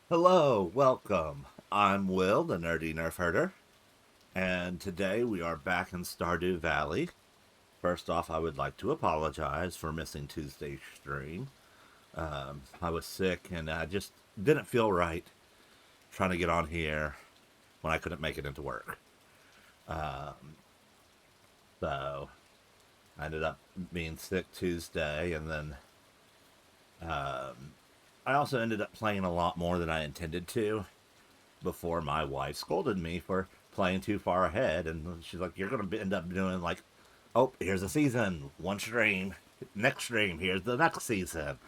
Hello, welcome. I'm Will, the nerdy nerf herder, and today we are back in Stardew Valley. First off, I would like to apologize for missing Tuesday's stream. I was sick and I just didn't feel right trying to get on here when I couldn't make it into work. Um, so I ended up being sick Tuesday, and then um, I also ended up playing a lot more than I intended to before my wife scolded me for playing too far ahead. And she's like, "You're going to end up doing like, oh, here's a season, one stream, next stream, here's the next season.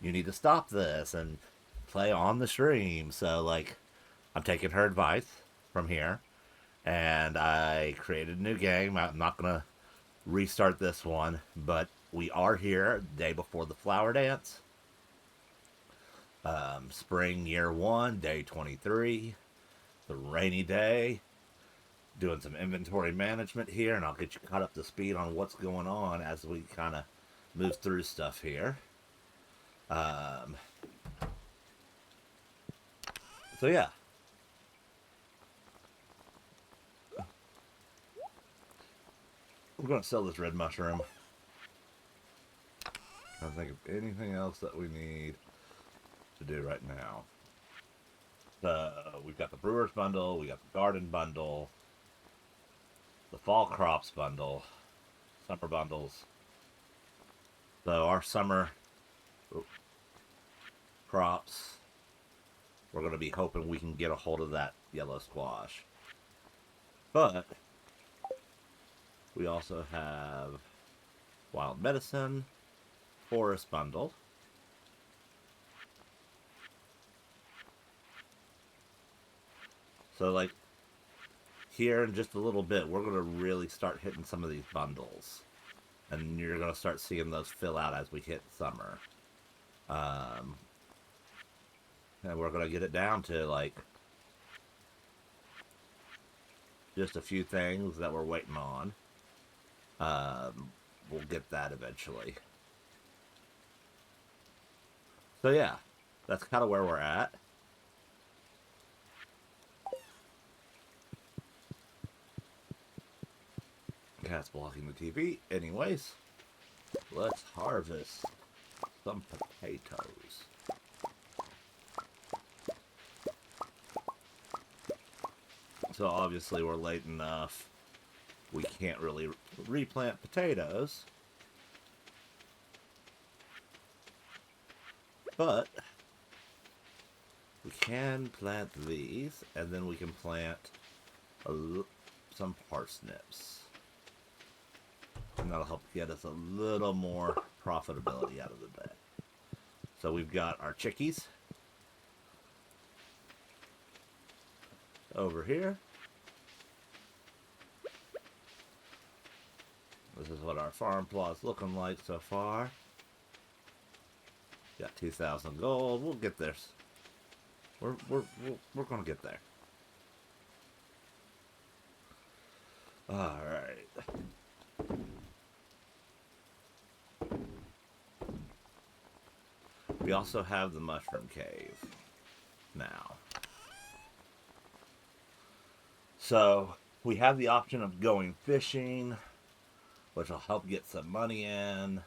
You need to stop this and play on the stream." So, like, I'm taking her advice from here, and I created a new game. I'm not going to restart this one, but we are here day before the flower dance. Spring year one, day 23, the rainy day, doing some inventory management here, and I'll get you caught up to speed on what's going on as we kind of move through stuff here. Um, so yeah, we're going to sell this red mushroom. I don't think of anything else that we need to do right now. We've got the brewer's bundle, we got the garden bundle, the fall crops bundle, summer bundles. So our summer crops, we're going to be hoping we can get a hold of that yellow squash. But we also have wild medicine, forest bundle. So, like, here in just a little bit, we're going to really start hitting some of these bundles. And you're going to start seeing those fill out as we hit summer. Um, and we're going to get it down to, like, just a few things that we're waiting on. We'll get that eventually. So, yeah, that's kind of where we're at. Cat's blocking the TV. Anyways, let's harvest some potatoes. So obviously we're late enough. We can't really replant potatoes. But we can plant these, and then we can plant some parsnips. And that'll help get us a little more profitability out of the day. So we've got our chickies over here. This is what our farm plot's looking like so far. Got 2,000 gold. We'll get there. We're gonna get there. All right. We also have the mushroom cave now. So we have the option of going fishing, which will help get some money in.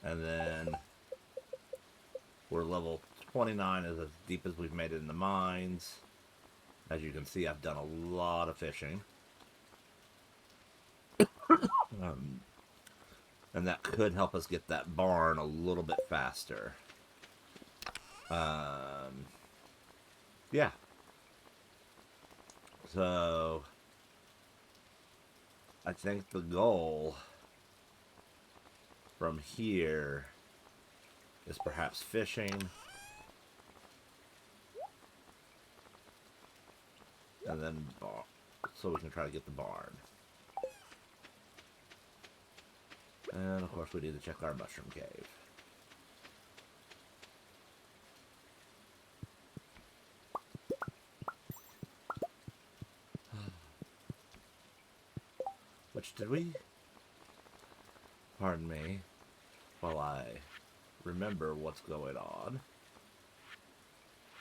And then we're level 29, is as deep as we've made it in the mines. As you can see, I've done a lot of fishing. Um, and that could help us get that barn a little bit faster. Yeah. So I think the goal from here is perhaps fishing, and then so we can try to get the barn. And of course we need to check our mushroom cave. Which did we? Pardon me while I remember what's going on.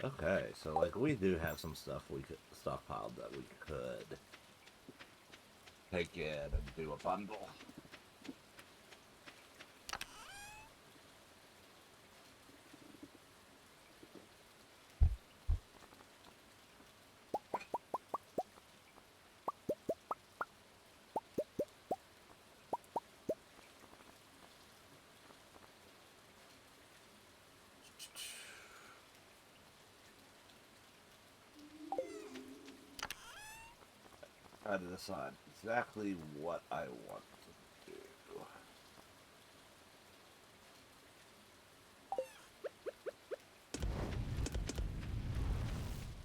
Okay, so like we do have some stuff we could stockpiled that we could take in and do a bundle. Try to decide exactly what I want to do.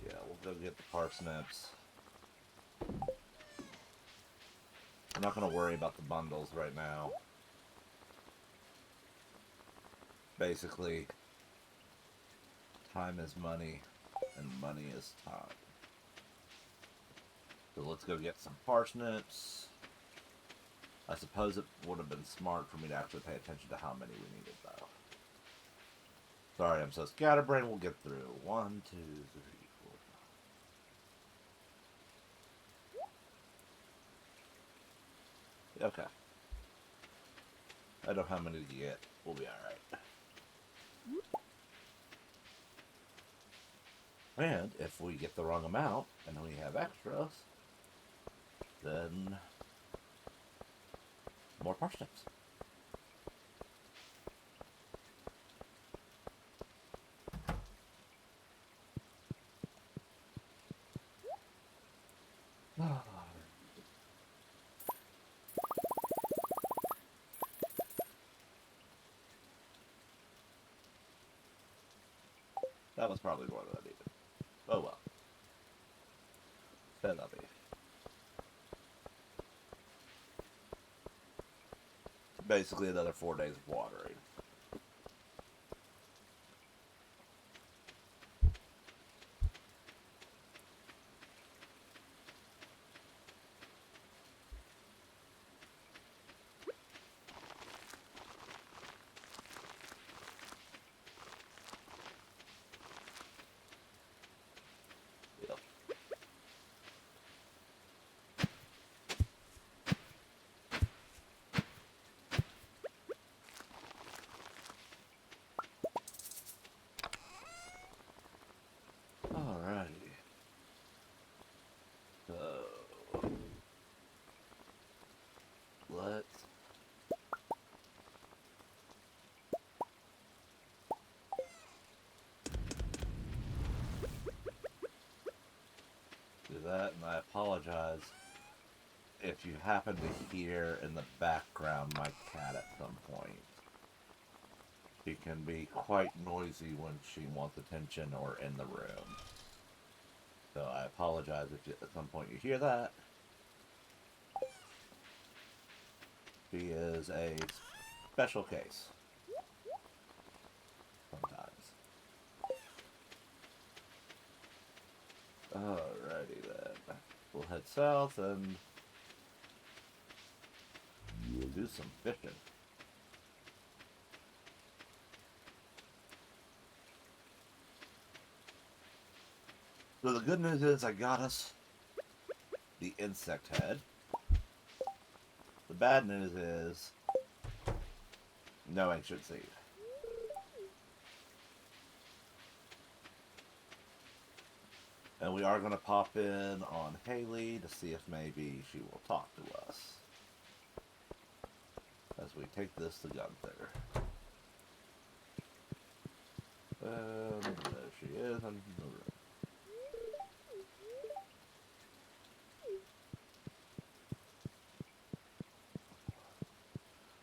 Yeah, we'll go get the parsnips. I'm not going to worry about the bundles right now. Basically, time is money, and money is time. So let's go get some parsnips. I suppose it would have been smart for me to actually pay attention to how many we needed, though. Sorry, I'm so scatterbrained. We'll get through. 1, 2, 3, 4. Okay. I know how many to get. We'll be alright. And if we get the wrong amount and we have extras, then more parsnips. That was probably more than I needed. Oh well. C'est la vie. Basically another 4 days of watering. Yep. Alrighty. So let's do that, and I apologize if you happen to hear in the background my cat at some point. She can be quite noisy when she wants attention or in the room. So I apologize if at some point you hear that. She is a special case. Sometimes. Alrighty then. We'll head south and we'll do some fishing. So the good news is I got us the insect head. The bad news is no ancient seed. And we are going to pop in on Haley to see if maybe she will talk to us as we take this to Gunther. And there she is in the room.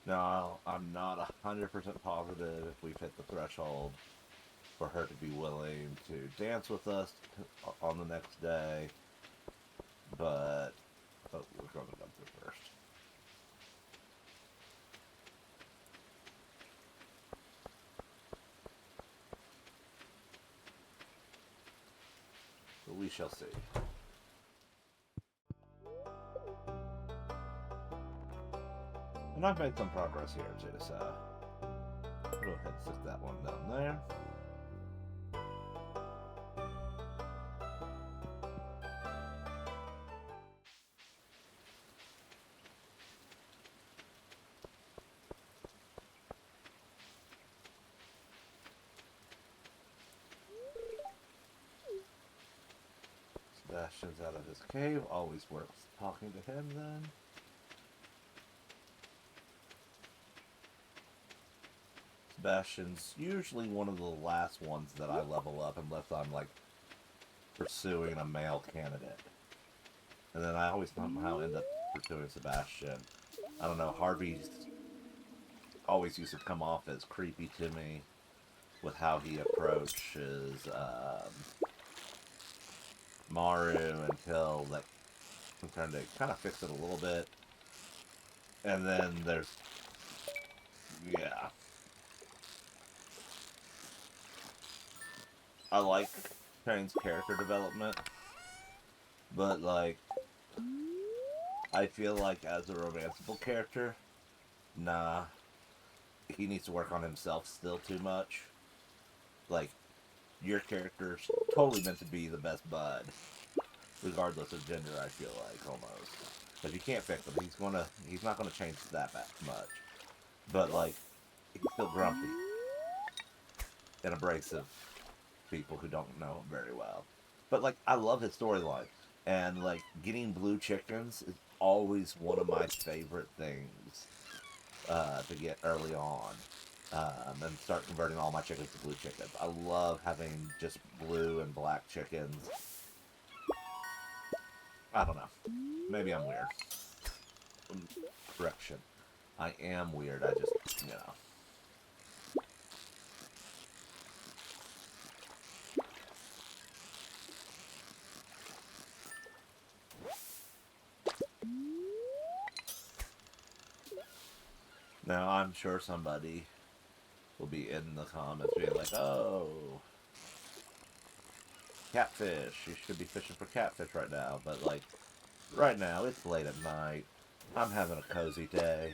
Now, I'm not 100% positive if we've hit the threshold for her to be willing to dance with us on the next day, but we're going to Gunther first. But we shall see. And I've made some progress here too, so go ahead and stick that one down there. Sebastian's out of his cave. Always worth talking to him then. Sebastian's usually one of the last ones that I level up unless I'm like pursuing a male candidate. And then I always somehow end up pursuing Sebastian. I don't know, Harvey's always used to come off as creepy to me with how he approaches Maru until like I'm trying to kind of fix it a little bit. And then there's yeah. I like Shane's character development, but like I feel like as a romanceable character, nah, he needs to work on himself still too much. Like your character's totally meant to be the best bud, regardless of gender. I feel like almost, but you can't fix him. He's not gonna change that much. But like, he's still grumpy and abrasive. People who don't know him very well, but like I love his storyline, and like getting blue chickens is always one of my favorite things to get early on. And start converting all my chickens to blue chickens. I love having just blue and black chickens. I don't know. Maybe I'm weird. Correction. I am weird. I just, you know. Now, I'm sure somebody will be in the comments being like, oh, catfish. You should be fishing for catfish right now. But, like, right now, it's late at night. I'm having a cozy day.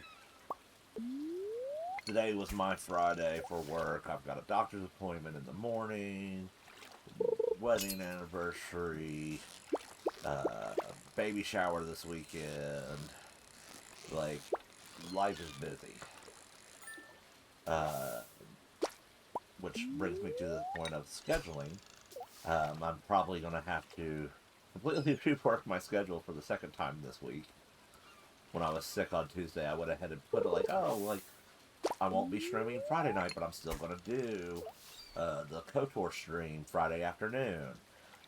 Today was my Friday for work. I've got a doctor's appointment in the morning, wedding anniversary, baby shower this weekend. Like, life is busy. Which brings me to the point of scheduling. I'm probably going to have to completely rework my schedule for the second time this week. When I was sick on Tuesday, I went ahead and put it like, oh, like, I won't be streaming Friday night, but I'm still going to do the KOTOR stream Friday afternoon.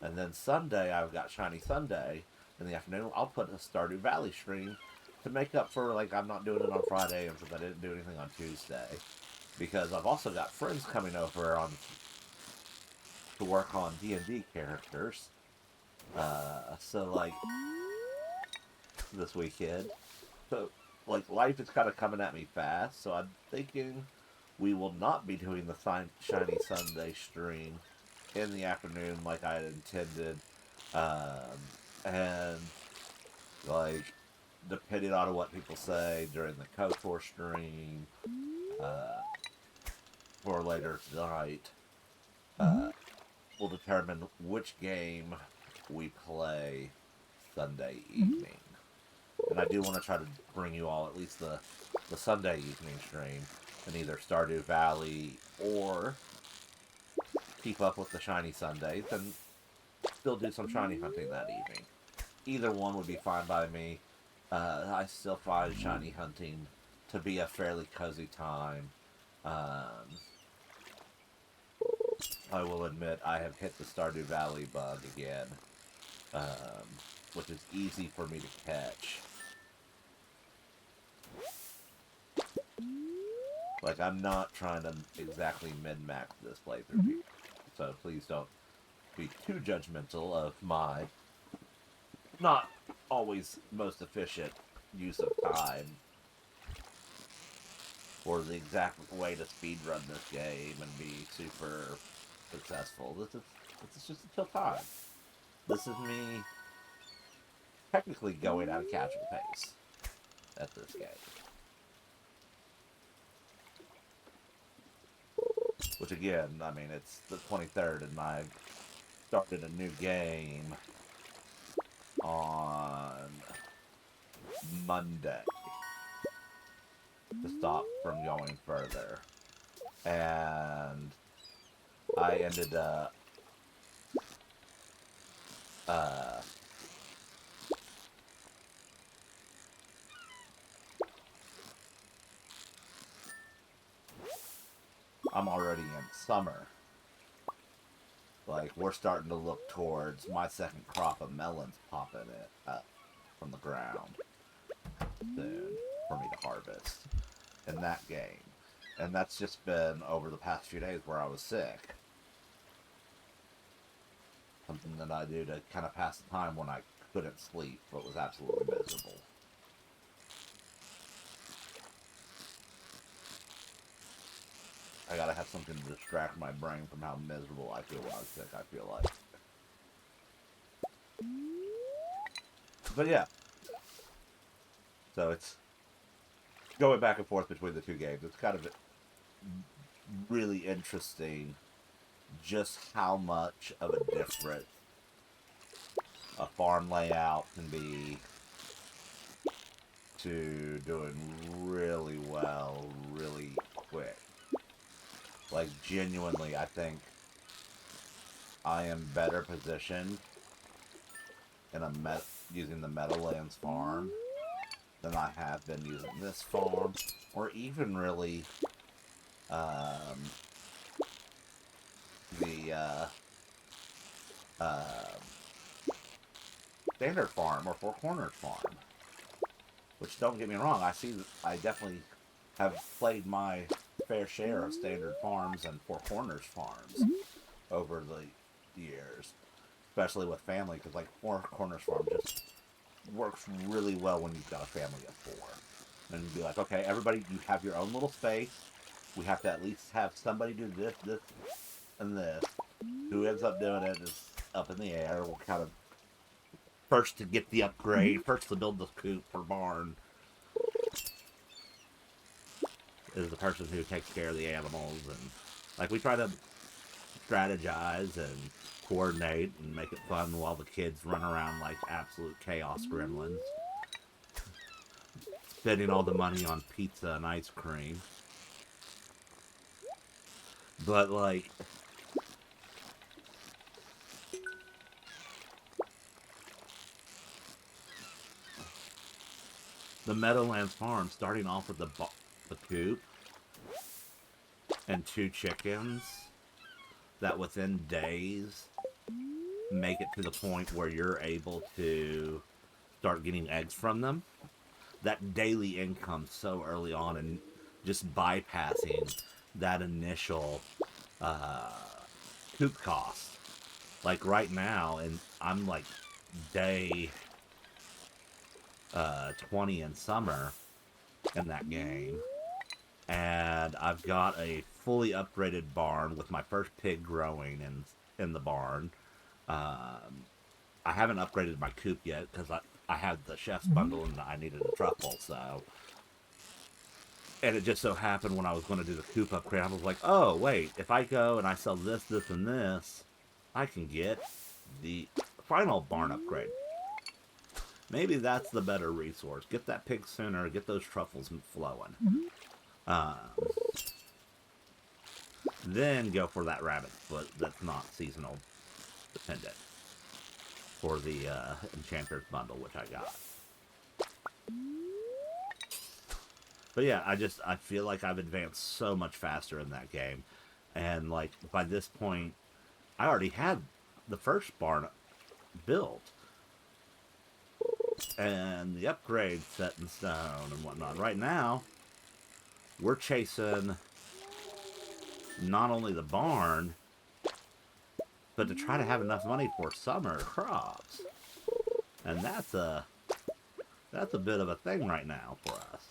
And then Sunday, I've got Shiny Sunday. In the afternoon, I'll put a Stardew Valley stream to make up for, like, I'm not doing it on Friday and because I didn't do anything on Tuesday. Because I've also got friends coming over to work on D&D characters. So, like, this weekend. So, like, life is kind of coming at me fast, so I'm thinking we will not be doing the Shiny Sunday stream in the afternoon like I had intended. And, like, depending on what people say during the KOTOR stream for later tonight, will determine which game we play Sunday evening. And I do want to try to bring you all at least the Sunday evening stream in either Stardew Valley or keep up with the Shiny Sundays and still do some shiny hunting that evening. Either one would be fine by me. I still find shiny hunting to be a fairly cozy time. I will admit I have hit the Stardew Valley bug again, which is easy for me to catch. Like, I'm not trying to exactly min-max this playthrough, so please don't be too judgmental of my not always most efficient use of time or the exact way to speedrun this game and be super successful. This is just a chill time. This is me technically going at a casual pace at this game. Which again, I mean, it's the 23rd and I've started a new game on Monday to stop from going further. And I ended up I'm already in summer. Like, we're starting to look towards my second crop of melons popping it up from the ground soon for me to harvest in that game. And that's just been over the past few days where I was sick. Something that I do to kind of pass the time when I couldn't sleep, but was absolutely miserable. I gotta have something to distract my brain from how miserable I feel when I'm sick, I feel like. But yeah. So it's going back and forth between the two games. It's kind of really interesting just how much of a difference a farm layout can be to doing really well, really quick. Like, genuinely, I think I am better positioned in using the Meadowlands farm than I have been using this farm, or even really the uh, Standard Farm or Four Corners Farm. Which, don't get me wrong, I definitely have played my fair share of Standard Farms and Four Corners Farms over the years, especially with family, because like Four Corners Farm just works really well when you've got a family of four. And you'd be like, okay, everybody, you have your own little space. We have to at least have somebody do this, this, and this. Who ends up doing it is up in the air. We'll kind of first to get the upgrade, first to build the coop or barn is the person who takes care of the animals, and like we try to strategize and coordinate and make it fun while the kids run around like absolute chaos gremlins, spending all the money on pizza and ice cream. But like, the Meadowlands farm, starting off with the coop and two chickens that within days make it to the point where you're able to start getting eggs from them. That daily income so early on, and just bypassing that initial uh, coop cost. Like right now, and I'm like day 20 in summer in that game, and I've got a fully upgraded barn with my first pig growing in the barn. I haven't upgraded my coop yet because I had the chef's bundle and I needed a truffle, so. And it just so happened when I was going to do the coop upgrade, I was like, oh, wait, if I go and I sell this, this, and this, I can get the final barn upgrade. Maybe that's the better resource. Get that pig sooner, get those truffles flowing. Um, then go for that rabbit foot that's not seasonal dependent for the Enchanter's bundle, which I got. But yeah, I feel like I've advanced so much faster in that game. And like by this point, I already had the first barn built. And the upgrade set in stone and whatnot. Right now, we're chasing not only the barn, but to try to have enough money for summer crops. And that's a bit of a thing right now for us.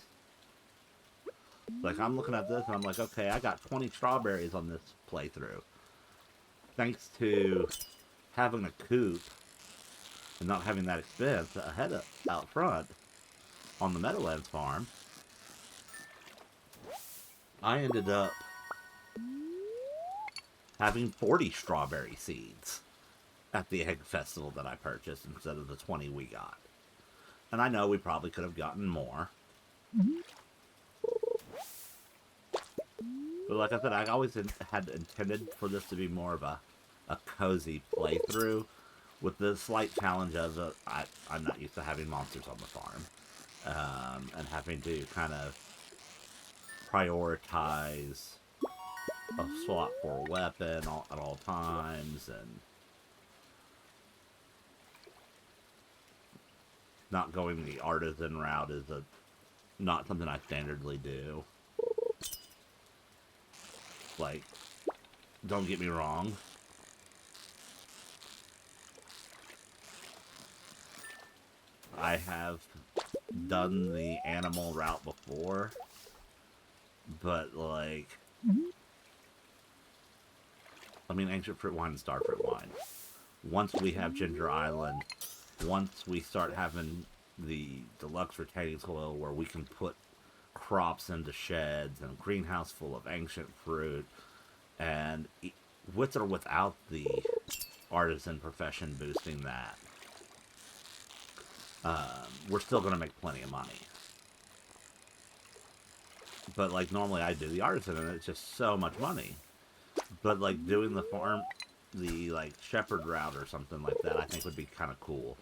Like, I'm looking at this and I'm like, okay, I got 20 strawberries on this playthrough. Thanks to having a coop and not having that expense out front on the Meadowlands farm, I ended up having 40 strawberry seeds at the egg festival that I purchased instead of the 20 we got. And I know we probably could have gotten more. But like I said, I always had intended for this to be more of a cozy playthrough, with the slight challenge of I'm not used to having monsters on the farm, and having to kind of prioritize a slot for a weapon at all times, and not going the artisan route is not something I standardly do. Like, don't get me wrong. I have done the animal route before, but like, I mean, ancient fruit wine and star fruit wine. Once we have Ginger Island, once we start having the deluxe retaining soil where we can put crops into sheds and greenhouse full of ancient fruit, and with or without the artisan profession boosting that, we're still going to make plenty of money. But like normally I do the artisan and it's just so much money. But like doing the farm, the like shepherd route or something like that, I think would be kind of cool.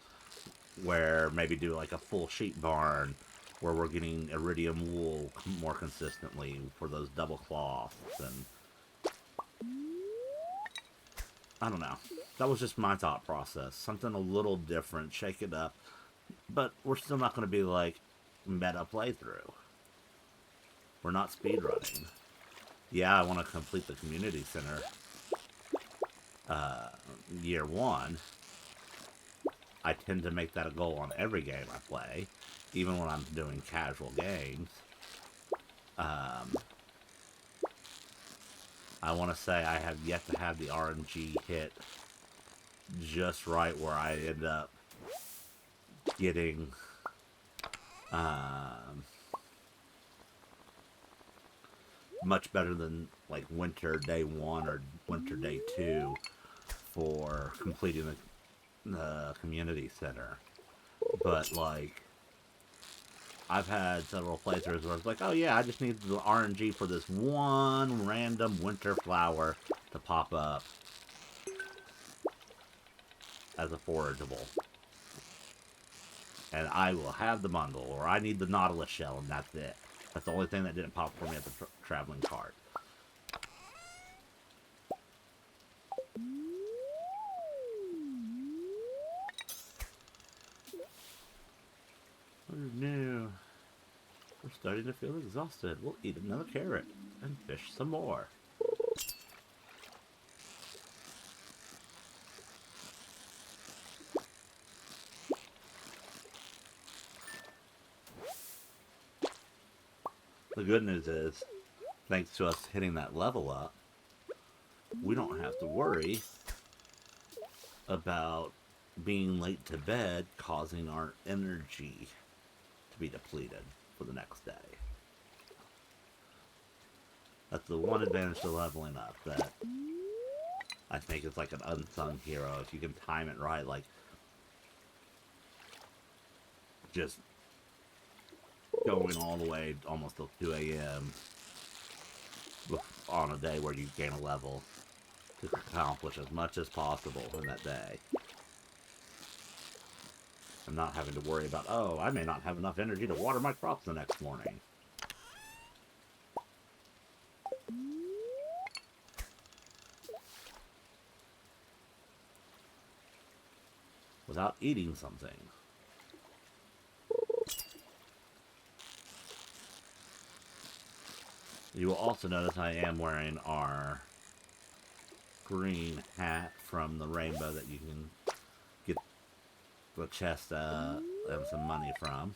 Where maybe do like a full sheep barn where we're getting iridium wool more consistently for those double cloths, and I don't know. That was just my thought process. Something a little different, shake it up, but we're still not going to be like meta playthrough. We're not speedrunning. Yeah, I want to complete the community center year one. I tend to make that a goal on every game I play, even when I'm doing casual games. I want to say I have yet to have the RNG hit just right where I end up getting much better than like winter day 1 or winter day 2 for completing the community center. But like, I've had several playthroughs where it's like, oh yeah, I just need the RNG for this one random winter flower to pop up as a forageable. And I will have the bundle, or I need the Nautilus shell, and that's it. That's the only thing that didn't pop for me at the traveling cart. Oh no. We're starting to feel exhausted. We'll eat another carrot and fish some more. The good news is, thanks to us hitting that level up, we don't have to worry about being late to bed causing our energy to be depleted for the next day. That's the one advantage to leveling up that I think is like an unsung hero. If you can time it right, like just going all the way almost till 2 a.m. on a day where you gain a level to accomplish as much as possible in that day. And not having to worry about, oh, I may not have enough energy to water my crops the next morning. Without eating something. You will also notice I am wearing our green hat from the rainbow that you can get the chest and some money from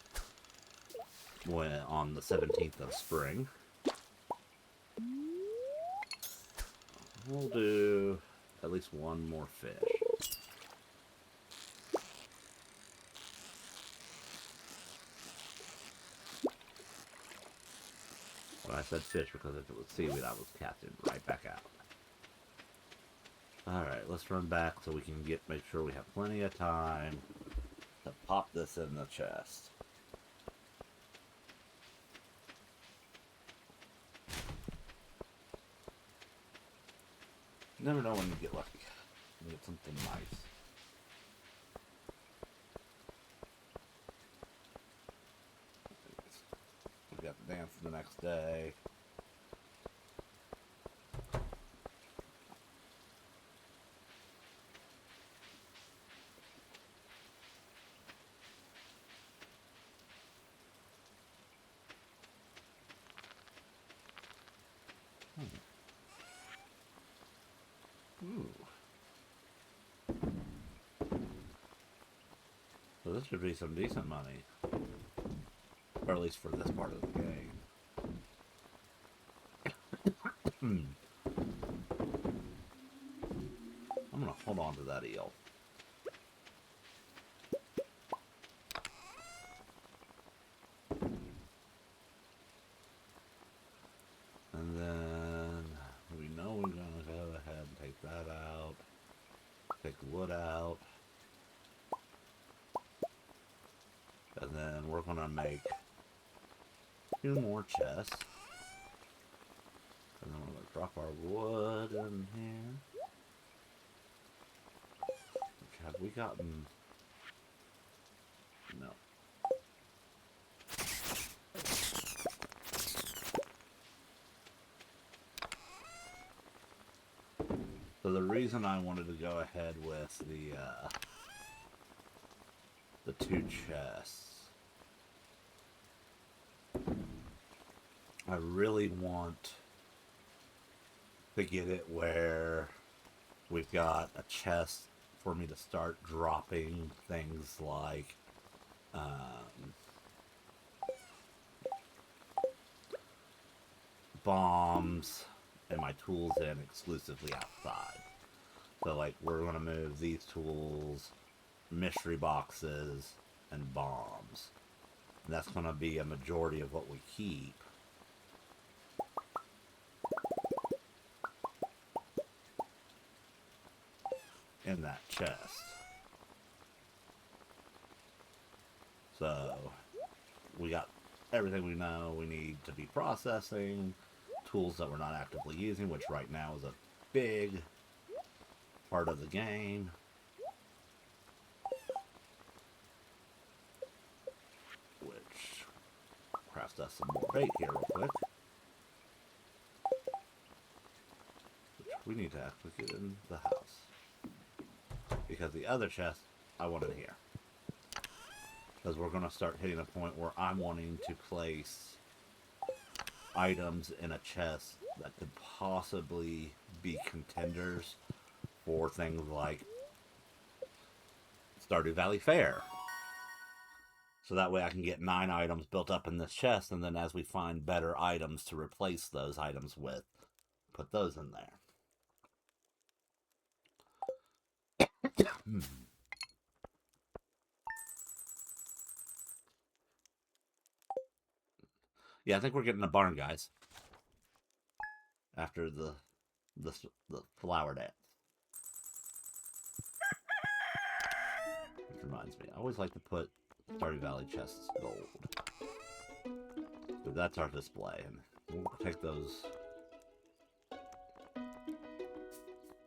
on the 17th of spring. We'll do at least one more fish. Well, I said fish because if it was seaweed, I was casting right back out. Alright, let's run back so we can make sure we have plenty of time to pop this in the chest. Never know when you get lucky. You get something nice. We got the dance the next day. Ooh. So this should be some decent money. Or at least for this part of the game. I'm gonna hold on to that eel. And then we know we're gonna go ahead and take that out. Take the wood out. And then we're gonna make 2 more chests. And then we're gonna drop our wood in here. Which have we gotten? No. So the reason I wanted to go ahead with the 2 chests, I really want to get it where we've got a chest for me to start dropping things like bombs and my tools in exclusively outside. So like we're going to move these tools, mystery boxes, and bombs. And that's going to be a majority of what we keep. In that chest. So we got everything we know we need to be processing, tools that we're not actively using, which right now is a big part of the game. Which crafts us some more bait here real quick. Which we need to actually get in the house. Because the other chest, I want it here. Because we're going to start hitting a point where I'm wanting to place items in a chest that could possibly be contenders for things like Stardew Valley Fair. So that way I can get 9 items built up in this chest, and then as we find better items to replace those items with, put those in there. Yeah, I think we're getting a barn, guys. After the flower dance. Which reminds me, I always like to put Stardew Valley chests gold. But that's our display, and we'll take those.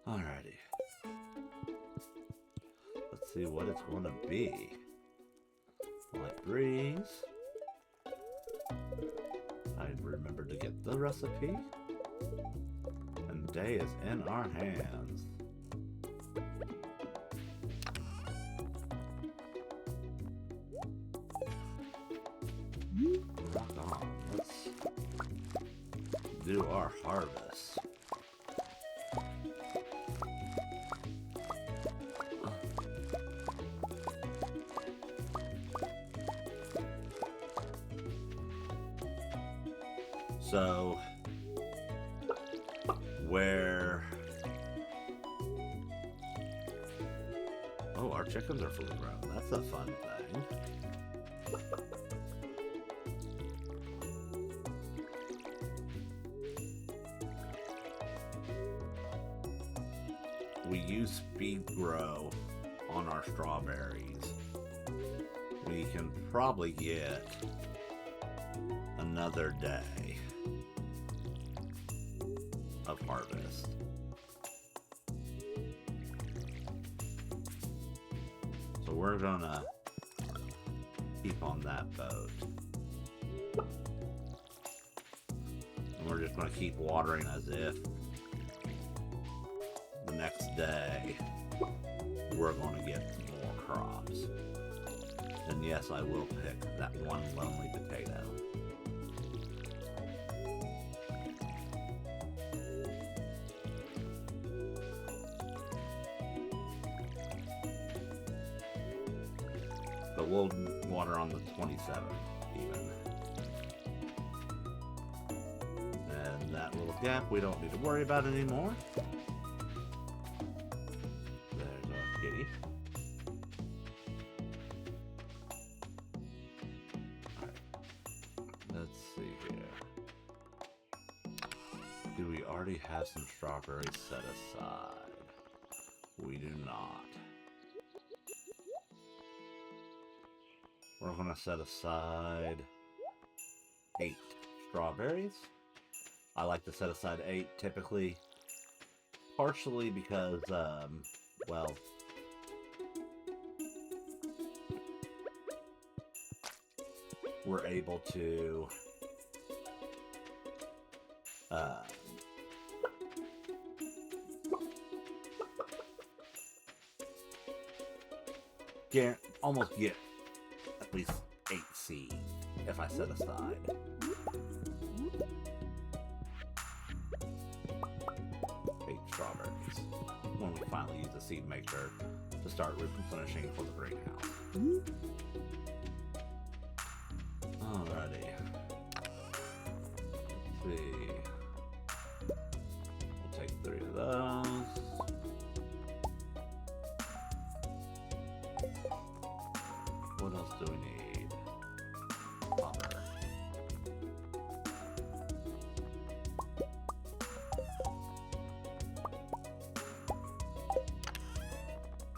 Alrighty. Let's see what it's going to be. Light breeze. I remembered to get the recipe. And day is in our hands. Rock on. Let's do our harvest. So, where... Oh, our chickens are fully grown. That's a fun thing. We use speed grow on our strawberries. We can probably get another day of harvest. So we're gonna keep on that boat. And we're just gonna keep watering as if the next day we're gonna get more crops. And yes, I will pick that one lonely potato. we'll water on the 27th even. And that little gap we don't need to worry about anymore. There's our kitty. Alright. Let's see here. Do we already have some strawberries set aside? We do not. We're going to set aside 8 strawberries. I like to set aside 8 typically, partially because, well, we're able to almost get at least 8 seeds if I set aside. 8 strawberries when we finally use the seed maker to start replenishing for the greenhouse. Alrighty. Let's see. We'll take 3 of those. What else do we need? Butter.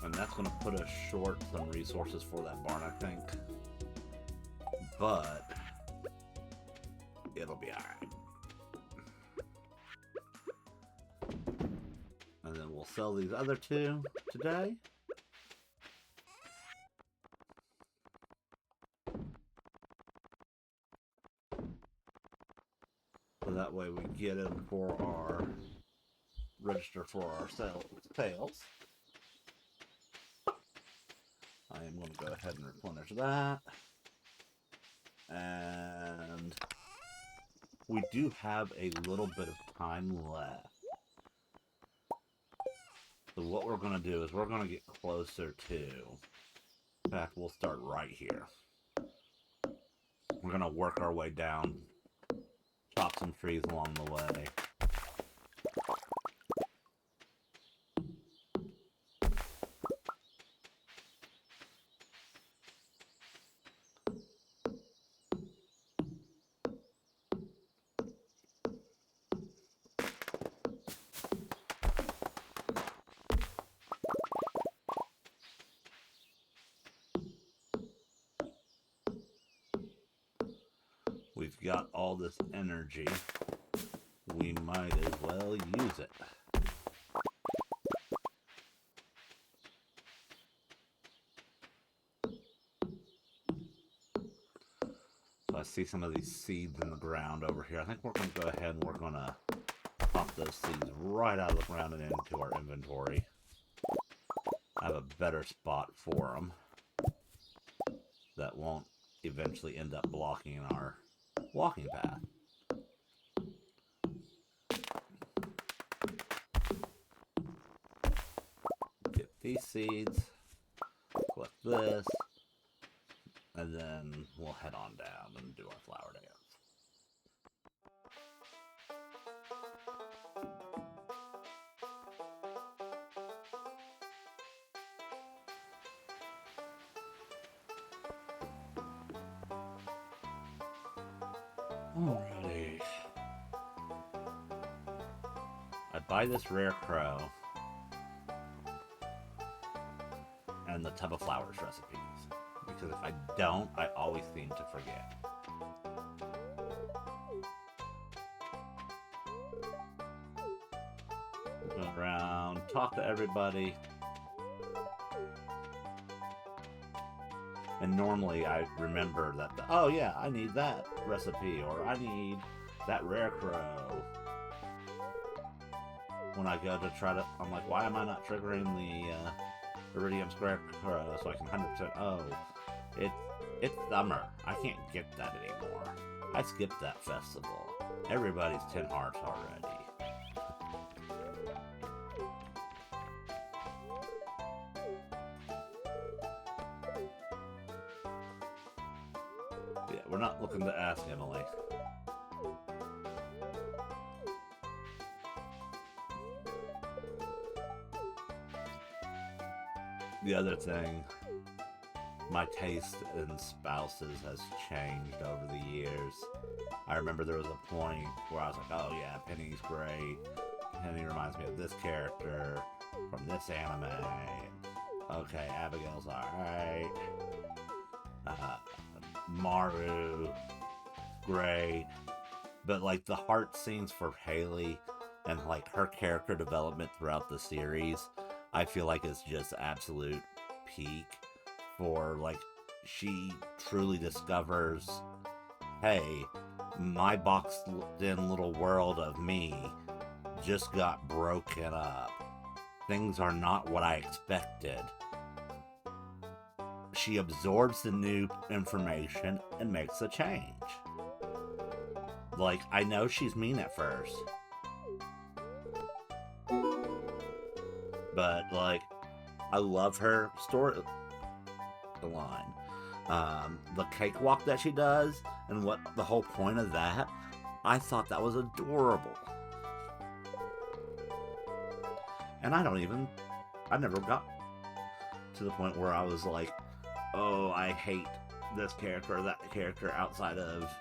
And that's going to put us short some resources for that barn, I think. But it'll be alright. And then we'll sell these other 2 today. So that way we get them for our register for our sales. I am going to go ahead and replenish that. And we do have a little bit of time left. So what we're going to do is we're going to get closer to... In fact, we'll start right here. We're going to work our way down, chop some trees along the way. We've got all this energy, we might as well use it. So I see some of these seeds in the ground over here. I think we're going to go ahead and we're going to pop those seeds right out of the ground and into our inventory. I have a better spot for them that won't eventually end up blocking our walking path. Get these seeds, collect this, and then we'll head on down and do our flower dance. Alrighty. I buy this rare crow and the tub of flowers recipes, because if I don't, I always seem to forget. Go around, talk to everybody. And normally I remember that, oh yeah, I need that recipe, or I need that rare crow. When I go to try to, I'm like, why am I not triggering the iridium square crow so I can 100%, oh, it's summer. I can't get that anymore. I skipped that festival. Everybody's 10 hearts already. we're not looking to ask Emily. The other thing, my taste in spouses has changed over the years. I remember there was a point where I was like, oh yeah, Penny's great. Penny reminds me of this character from this anime. Okay, Abigail's alright. Maru, great. But like the heart scenes for Haley and like her character development throughout the series, I feel like it's just absolute peak for like she truly discovers, hey, my boxed in little world of me just got broken up. Things are not what I expected. She absorbs the new information and makes a change. Like, I know she's mean at first, but like, I love her story line. The cakewalk that she does and what the whole point of that, I thought that was adorable. And I never got to the point where I was like, oh, I hate this character or that character outside of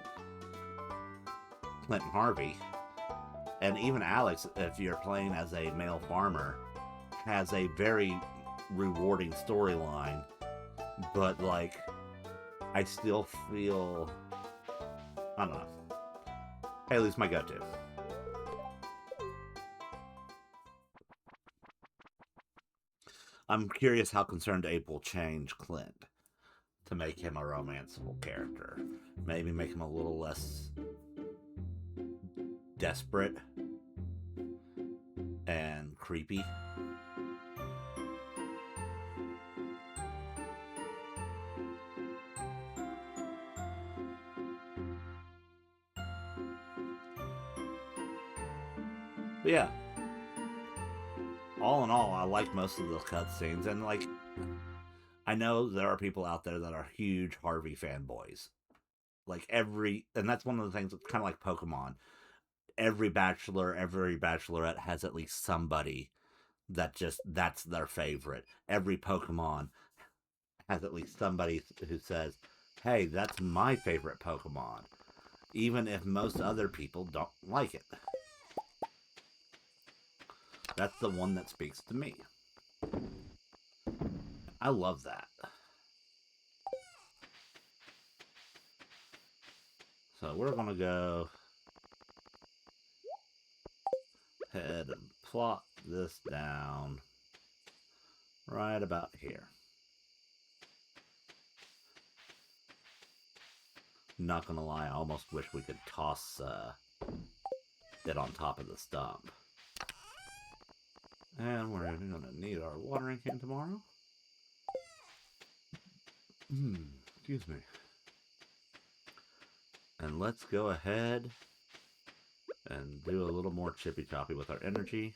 Clint and Harvey. And even Alex, if you're playing as a male farmer, has a very rewarding storyline. But like, I still feel, I don't know. Haley's my go-to. I'm curious how Concerned Ape will change Clint to make him a romanceable character. Maybe make him a little less desperate and creepy. But yeah, all in all, I like most of the cutscenes, and like, I know there are people out there that are huge Harvey fanboys. Like and that's one of the things that's kind of like Pokemon. Every bachelor, every bachelorette has at least somebody that's their favorite. Every Pokemon has at least somebody who says, hey, that's my favorite Pokemon, even if most other people don't like it. That's the one that speaks to me. I love that. So we're going to go ahead and plot this down right about here. Not going to lie, I almost wish we could toss it on top of the stump. And we're going to need our watering can tomorrow. Excuse me. And let's go ahead and do a little more chippy choppy with our energy.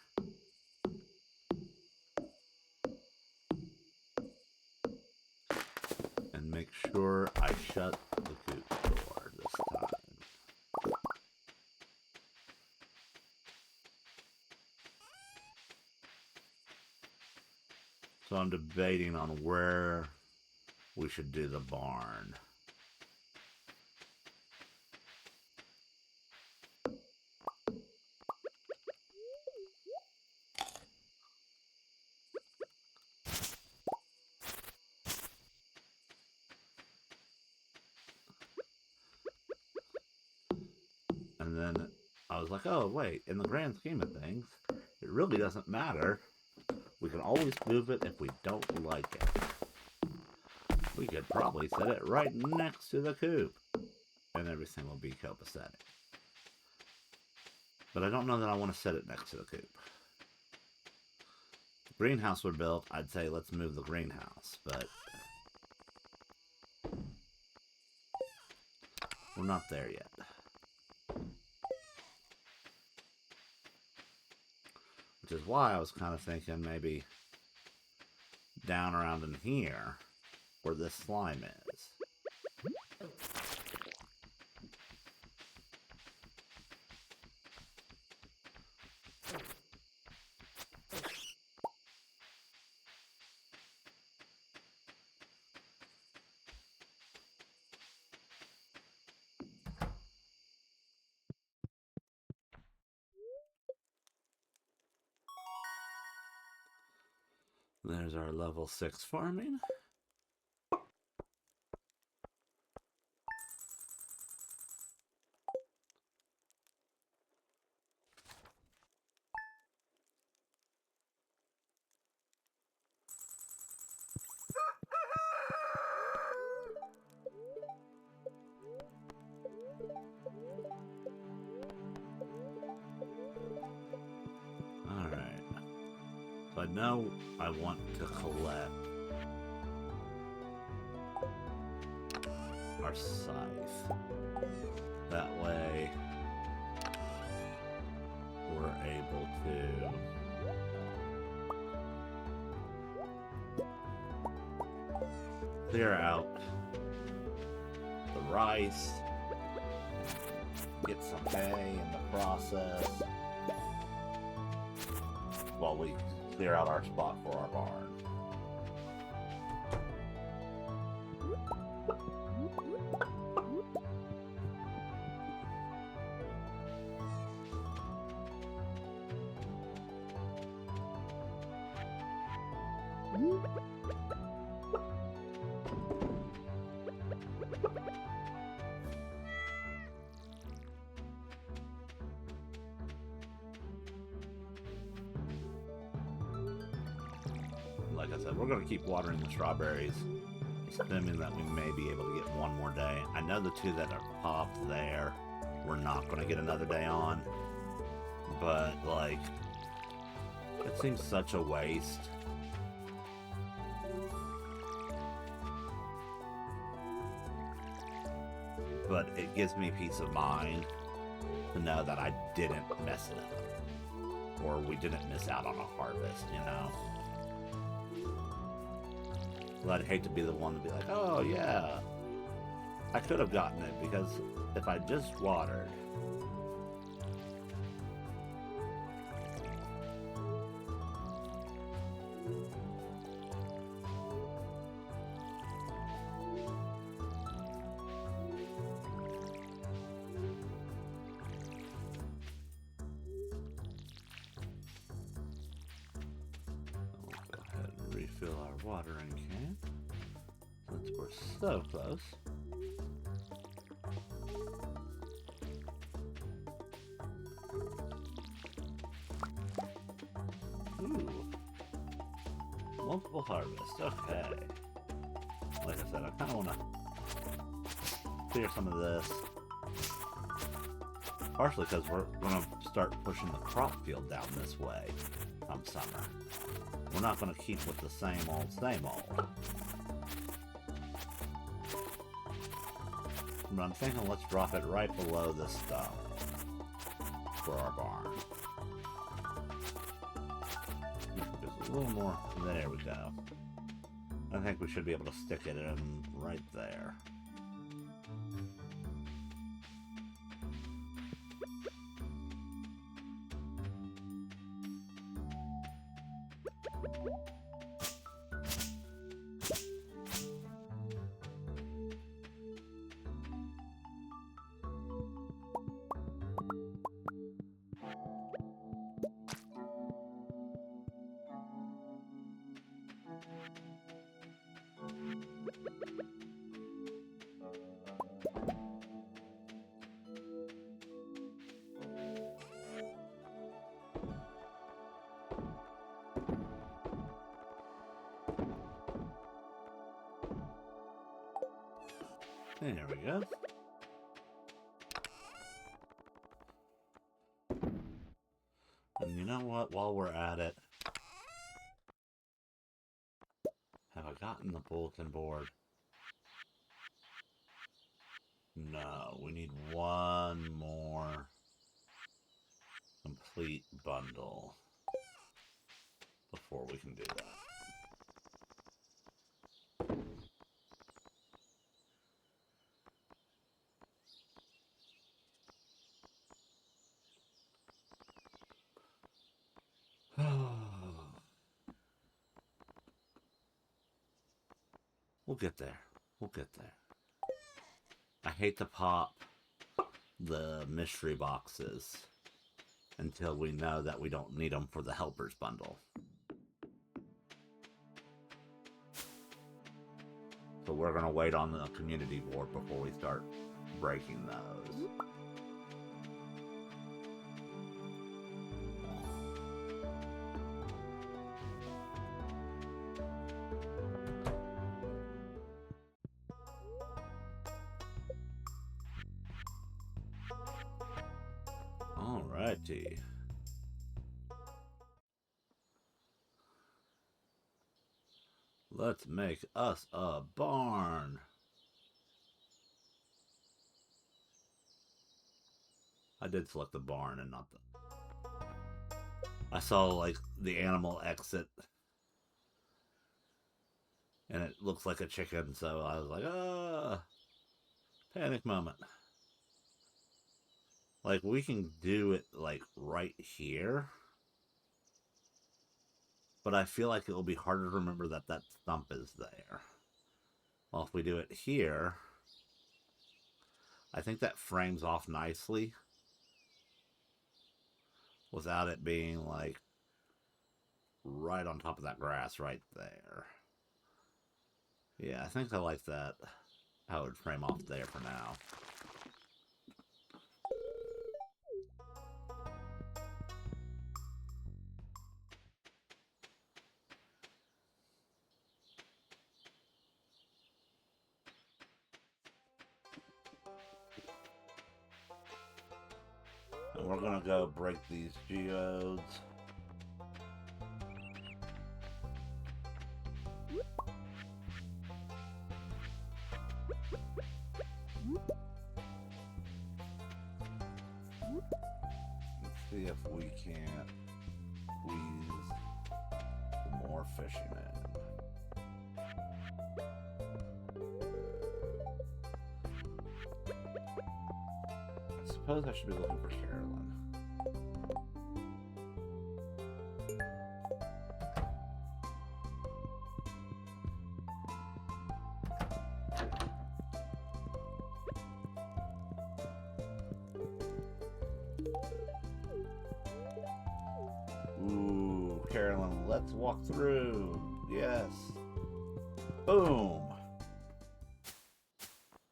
And make sure I shut the coop door this time. So I'm debating on where we should do the barn. And then I was like, oh, wait, in the grand scheme of things, it really doesn't matter. We can always move it if we don't like it. We could probably set it right next to the coop, and everything will be copacetic. But I don't know that I want to set it next to the coop. If the greenhouse were built, I'd say let's move the greenhouse, but we're not there yet. Which is why I was kind of thinking maybe down around in here where this slime is. There's our level 6 farming. Alright. So I know I want to collect our scythe. That way we're able to clear out the rice, get some hay in the process, while we clear out our spot for our barn. Like I said, we're going to keep watering the strawberries, assuming that we may be able to get one more day. I know the two that are popped there, we're not going to get another day on, but, like, it seems such a waste. But it gives me peace of mind to know that I didn't mess it up, or we didn't miss out on a harvest, you know? Well, I'd hate to be the one to be like, oh yeah, I could have gotten it, because if I just watered, we'll go ahead and refill our watering can, since we're so close. Ooh. Multiple harvests, okay. Like I said, I kind of want to clear some of this. Partially because we're going to start pushing the crop field down this way come summer. We're not going to keep with the same old, same old. But I'm thinking let's drop it right below this stuff for our barn. Just a little more. There we go. I think we should be able to stick it in right there. There we go. And you know what? While we're at it, have I gotten the bulletin board? No, we need one more complete bundle before we can do that. We'll get there. We'll get there. I hate to pop the mystery boxes until we know that we don't need them for the helpers bundle. So we're going to wait on the community board before we start breaking those. Alrighty. Let's make us a barn. I did select the barn and not the... I saw, like, the animal exit. And it looks like a chicken, so I was like, ah! Panic moment. Like, we can do it, like, right here. But I feel like it'll be harder to remember that that stump is there. Well, if we do it here, I think that frames off nicely without it being, like, right on top of that grass right there. Yeah, I think I like that, how it would frame off there for now. And we're gonna go break these geodes. Let's see if we can't squeeze some more fishing in. I suppose I should be looking for Carolyn. Ooh, Carolyn, let's walk through. Yes. Boom.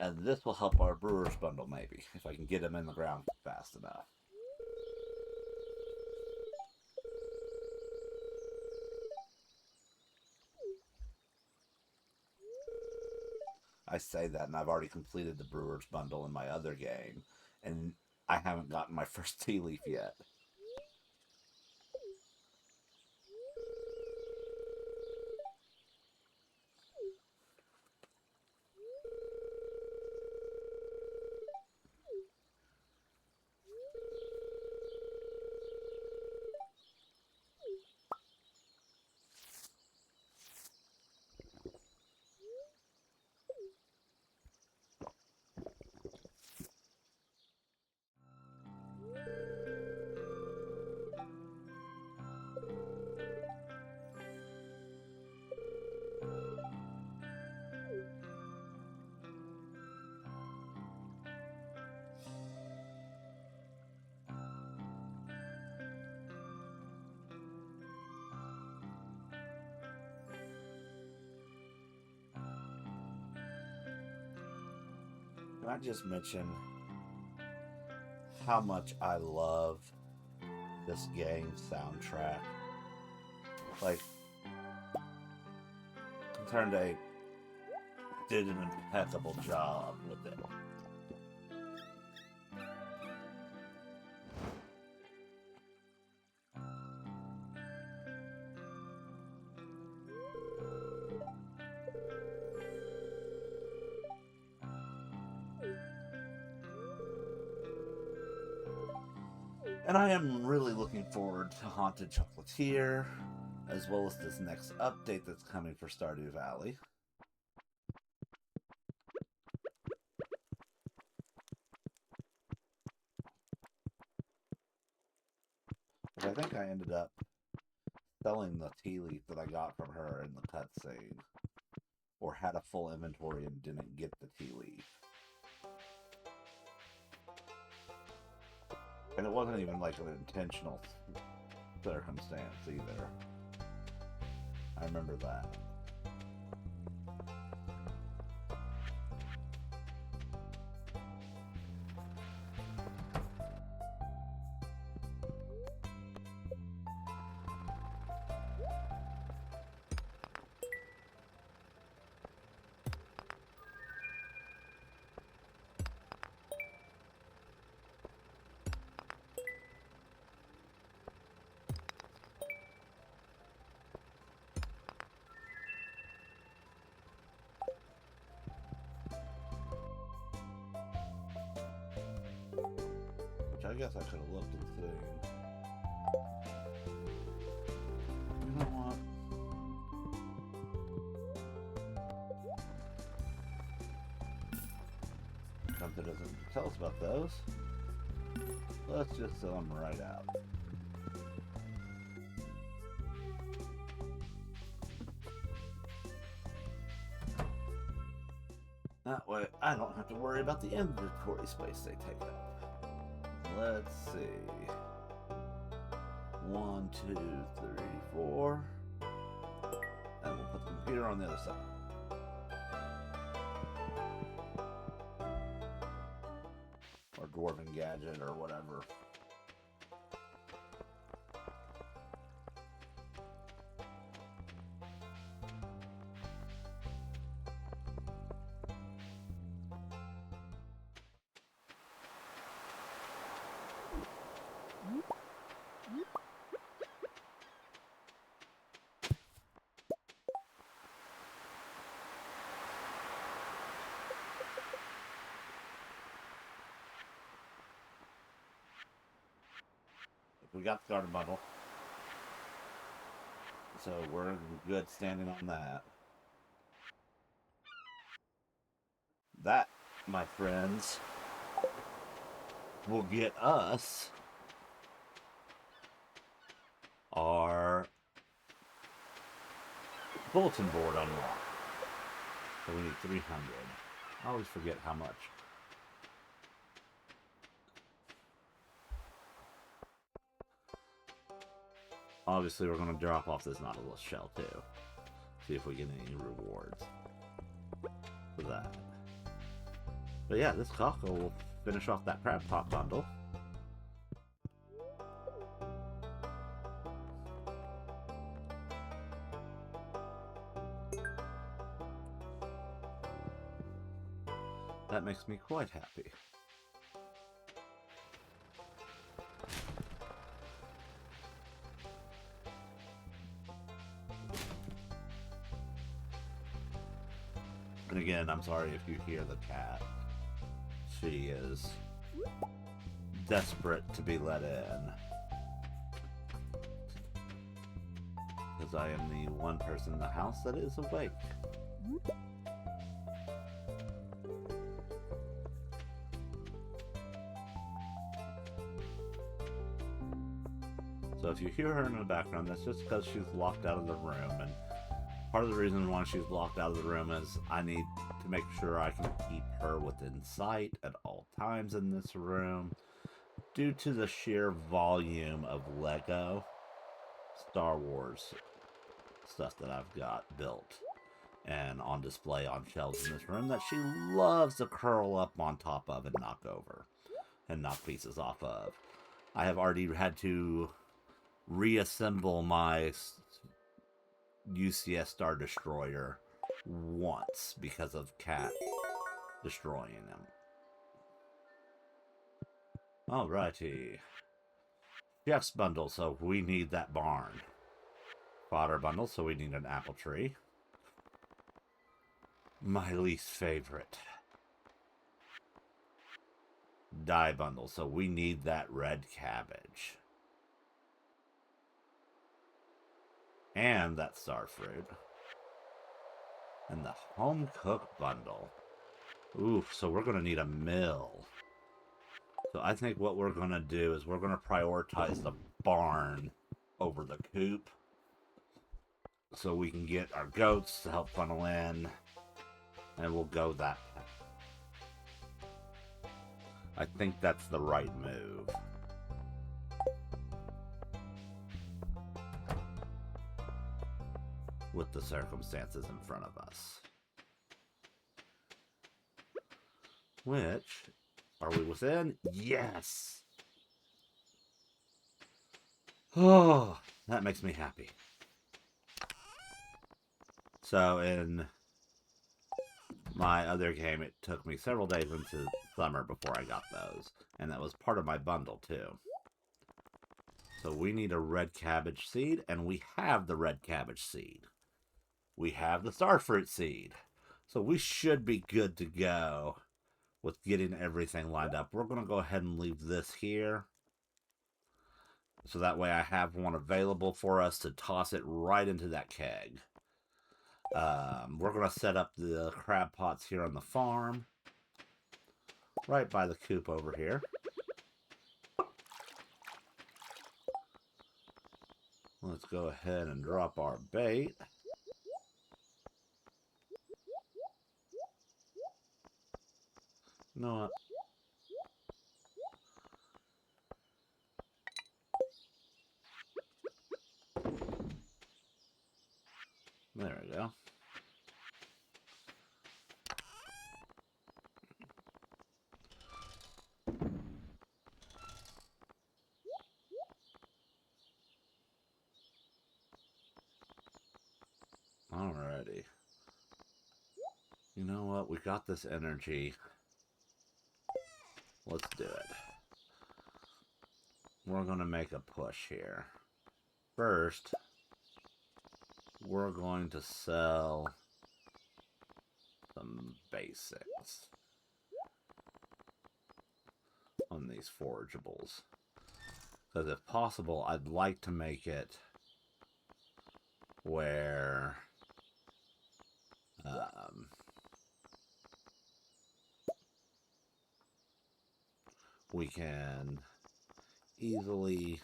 And this will help our brewer's bundle, maybe, if I can get him in the ground fast enough. I say that, and I've already completed the brewer's bundle in my other game, and I haven't gotten my first tea leaf yet. Can I just mention how much I love this game's soundtrack? Like, Concerned Ape did an impeccable job with it. And I am really looking forward to Haunted Chocolatier, as well as this next update that's coming for Stardew Valley. But I think I ended up selling the tea leaf that I got from her in the cutscene. Or had a full inventory and didn't get the tea leaf. And it wasn't even like an intentional circumstance either. I remember that. guess I could have looked and seen. You know what? Something doesn't tell us about those. Let's just sell them right out. That way, I don't have to worry about the inventory space they take up. Let's see. 1, 2, 3, 4. And we'll put the computer on the other side. Or dwarven gadget or whatever. We got the garden bundle. So we're good standing on that. That, my friends, will get us our bulletin board unlocked. So we need 300. I always forget how much. Obviously, we're going to drop off this Nautilus shell, too. See if we get any rewards for that. But yeah, this Cockle will finish off that Crab Pot bundle. That makes me quite happy. And again, I'm sorry if you hear the cat. She is desperate to be let in. Because I am the one person in the house that is awake. So if you hear her in the background, that's just because she's locked out of the room. And part of the reason why she's locked out of the room is I need to make sure I can keep her within sight at all times in this room due to the sheer volume of Lego Star Wars stuff that I've got built and on display on shelves in this room that she loves to curl up on top of and knock over and knock pieces off of. I have already had to reassemble my UCS Star Destroyer once because of Cat destroying him. Alrighty. Chef's bundle, so we need that barn. Fodder bundle, so we need an apple tree. My least favorite. Dye bundle, so we need that red cabbage. And that starfruit. And the home cook bundle. Oof, so we're going to need a mill. So I think what we're going to do is we're going to prioritize the barn over the coop. So we can get our goats to help funnel in. And we'll go that path. I think that's the right move. With the circumstances in front of us. Which, are we within? Yes! Oh, that makes me happy. So in my other game, it took me several days into summer before I got those. And that was part of my bundle, too. So we need a red cabbage seed, and we have the red cabbage seed. We have the starfruit seed. So we should be good to go with getting everything lined up. We're going to go ahead and leave this here. So that way I have one available for us to toss it right into that keg. We're going to set up the crab pots here on the farm. Right by the coop over here. Let's go ahead and drop our bait. You know what? There we go. Alrighty. You know what? We got this energy. Let's do it. We're going to make a push here. First, we're going to sell some basics on these forageables. Because if possible, I'd like to make it where we can easily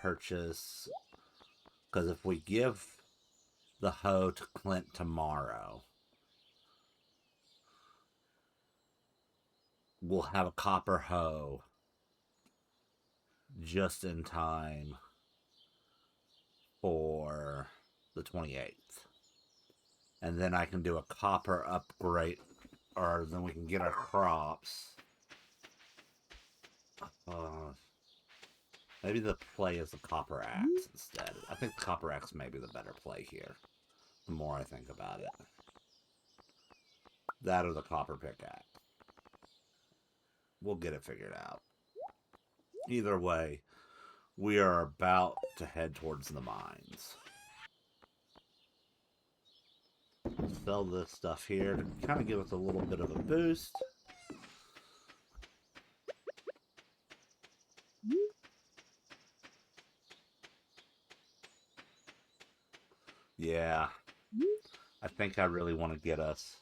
purchase, because if we give the hoe to Clint tomorrow, we'll have a copper hoe just in time for the 28th. And then I can do a copper upgrade, or then we can get our crops. Maybe the play is the copper axe instead. I think the copper axe may be the better play here, the more I think about it. That or the copper pickaxe. We'll get it figured out. Either way, we are about to head towards the mines. We'll sell this stuff here to kind of give us a little bit of a boost. Yeah, I think I really want to get us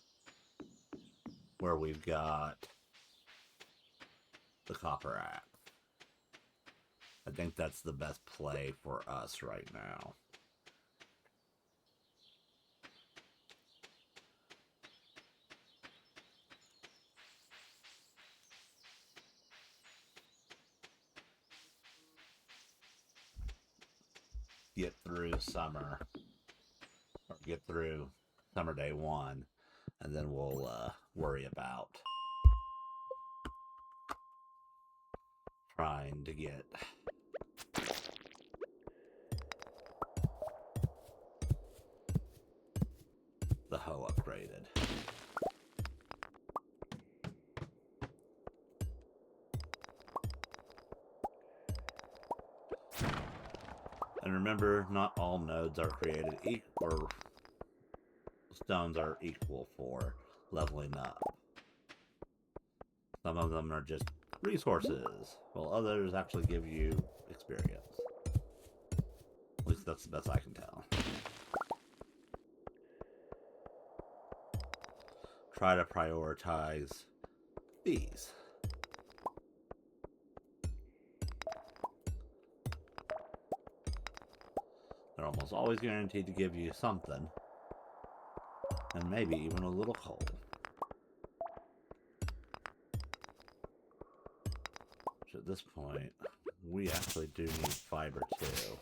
where we've got the copper axe. I think that's the best play for us right now. Get through summer, or get through summer day one, and then we'll worry about trying to get the hoe upgraded. And remember, not all nodes are created or stones are equal for leveling up. Some of them are just resources, while others actually give you experience. At least that's the best I can tell. Try to prioritize these. They're almost always guaranteed to give you something, and maybe even a little coal. Which at this point, we actually do need fiber too.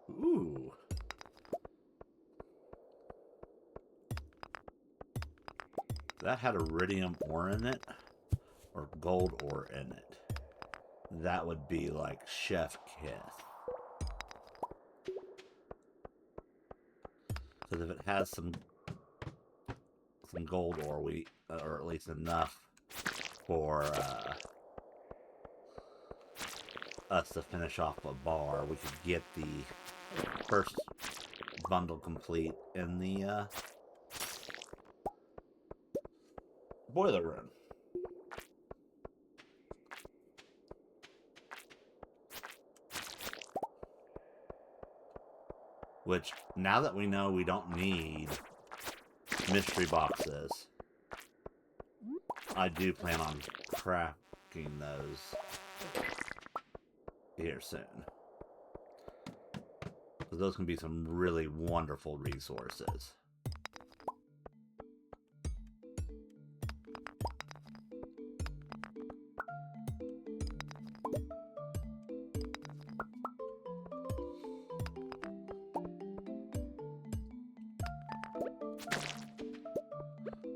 Ooh. That had iridium ore in it, or gold ore in it. That would be like chef kiss. Because if it has some gold ore, or at least enough for us to finish off a bar, we could get the first bundle complete in the boiler room. Which, now that we know we don't need mystery boxes, I do plan on cracking those here soon. Because those can be some really wonderful resources.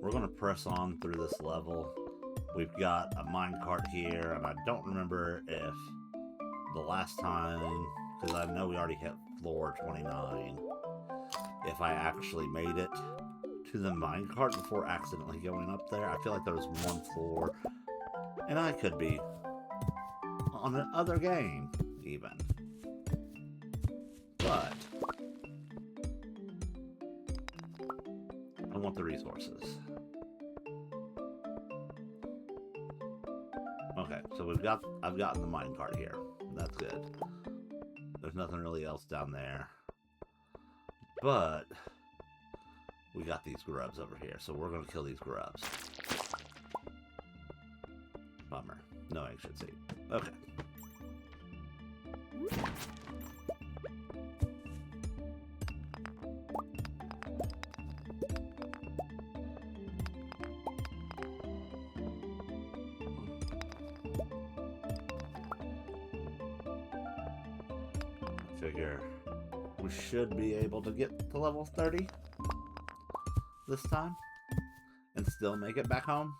We're going to press on through this level. We've got a minecart here, and I don't remember if the last time, because I know we already hit floor 29, if I actually made it to the minecart before accidentally going up there. I feel like there was one floor, and I could be on another game, even. But I want the resources. Okay, so I've gotten the minecart here. That's good. There's nothing really else down there. But we got these grubs over here, so we're gonna kill these grubs. Bummer. No ancient seed. Okay. Figure we should be able to get to level 30 this time and still make it back home.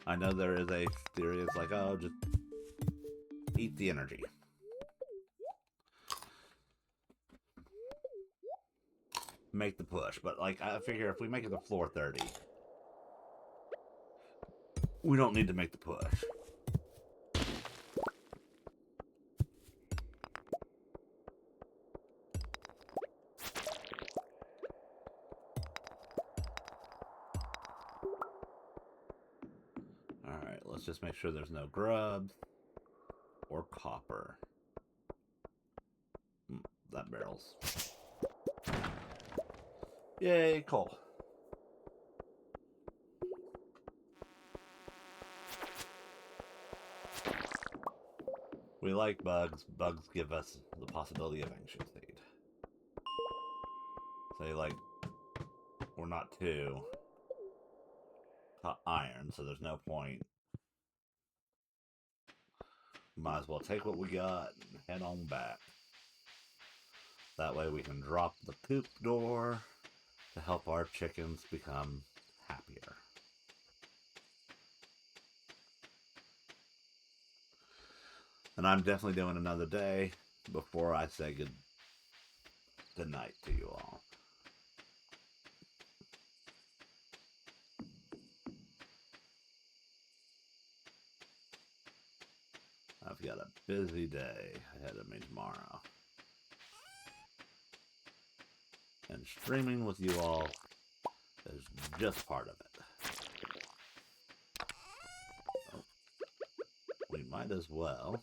I know there is a theory, it's like, oh, just eat the energy. Make the push. But, like, I figure if we make it to floor 30, we don't need to make the push. Alright, let's just make sure there's no grubs or copper. That barrel's... Yay, coal. We like bugs. Bugs give us the possibility of ancient seed. Say, like, we're not too iron, so there's no point. Might as well take what we got and head on back. That way we can drop the coop door to help our chickens become happier. And I'm definitely doing another day before I say good night to you all. I've got a busy day ahead of me tomorrow. And streaming with you all is just part of it. Oh, we might as well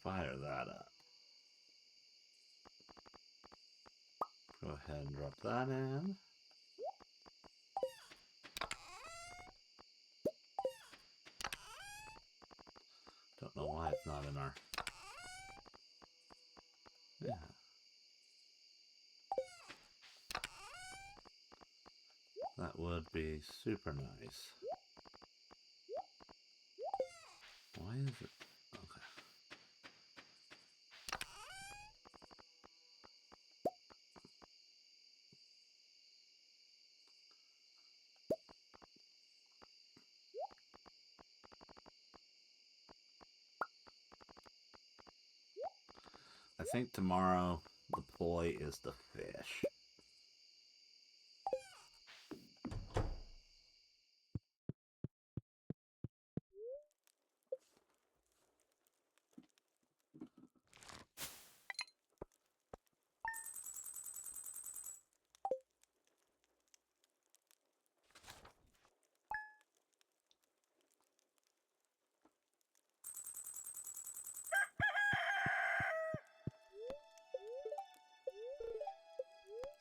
fire that up. Go ahead and drop that in. Don't know why it's not in our... Yeah. That would be super nice. Why is it... Okay. I think tomorrow the ploy is the fish.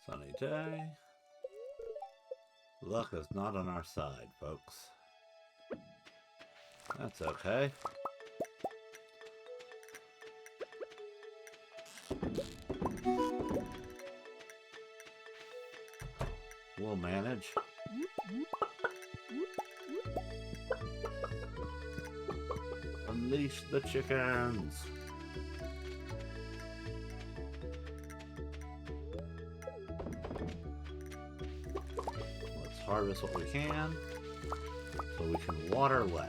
Sunny day. Luck is not on our side, folks. That's okay. We'll manage. Unleash the chickens! Let's harvest what we can, so we can water less.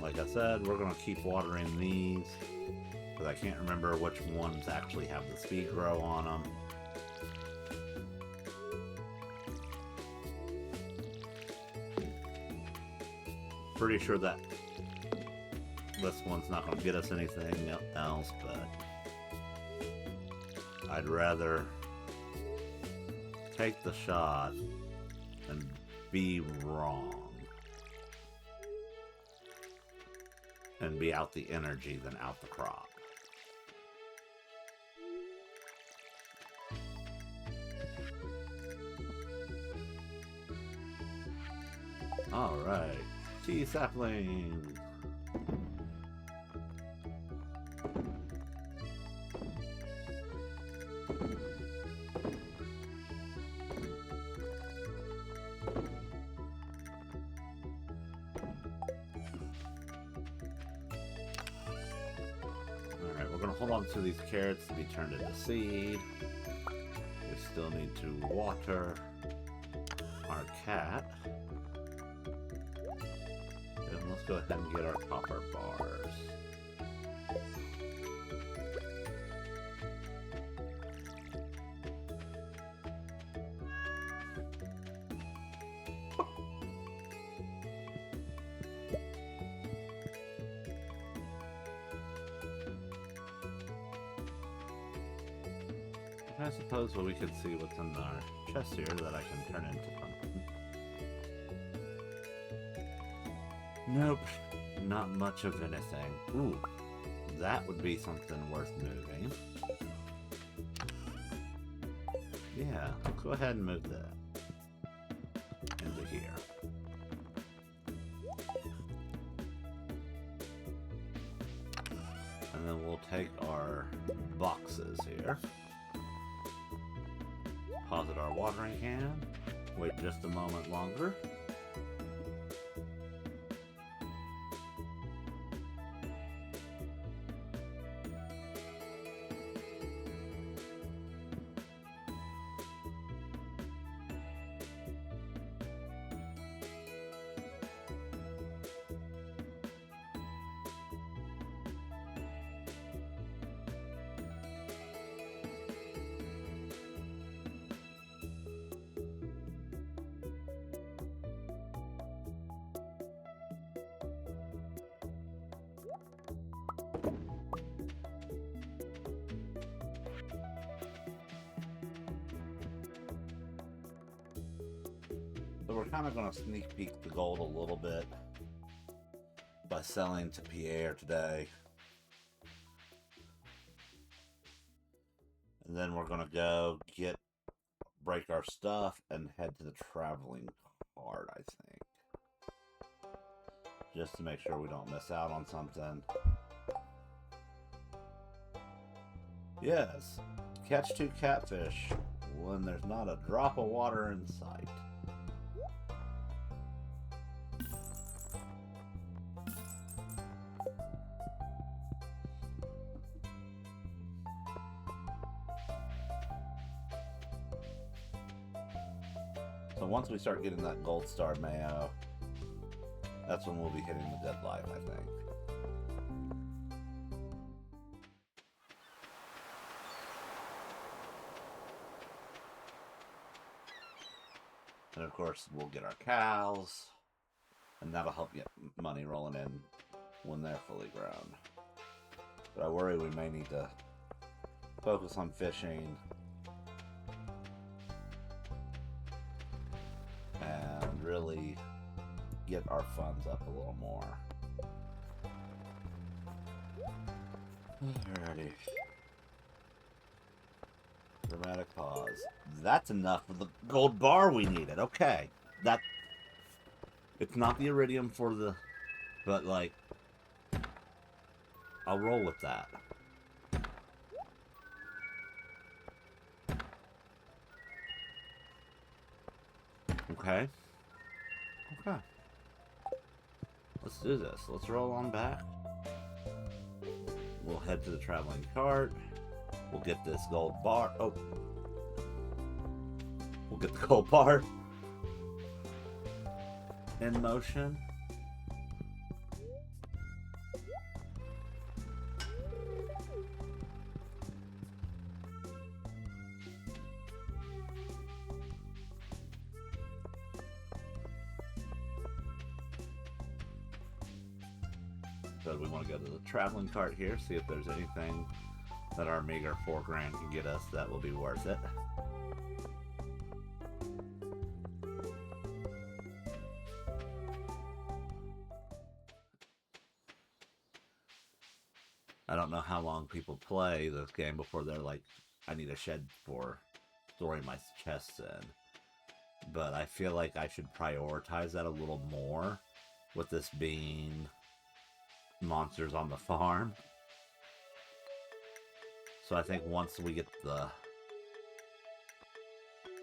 Like I said, we're going to keep watering these, because I can't remember which ones actually have the speed grow on them. Pretty sure that this one's not going to get us anything else, but I'd rather take the shot and be wrong. And be out the energy than out the crop. Alright, tea sapling. Hold on to these carrots to be turned into seed. We still need to water our cat. And let's go ahead and get our copper bars. I suppose we could see what's in our chest here that I can turn into pumpkin. Nope, not much of anything. Ooh, that would be something worth moving. Yeah, go ahead and move that into here. And then we'll take our boxes here. Deposit our watering can. Wait just a moment longer. So we're kind of going to sneak peek the gold a little bit by selling to Pierre today. And then we're going to go break our stuff and head to the traveling card, I think. Just to make sure we don't miss out on something. Yes. Catch 2 catfish when there's not a drop of water in sight. So once we start getting that gold star mayo, that's when we'll be hitting the dead life, I think. And of course, we'll get our cows, and that'll help get money rolling in when they're fully grown. But I worry we may need to focus on fishing and really get our funds up a little more. Alrighty. Dramatic pause. That's enough for the gold bar we needed. Okay. That... It's not the iridium for the... But, like... I'll roll with that. Okay. Okay. Let's do this. Let's roll on back. We'll head to the traveling cart. We'll get this gold bar. Oh. We'll get the gold bar in motion. So we want to go to the traveling cart here, see if there's anything that our meager $4 grand can get us that will be worth it. I don't know how long people play this game before they're like, I need a shed for storing my chests in. But I feel like I should prioritize that a little more, with this being monsters on the farm. So I think once we get the...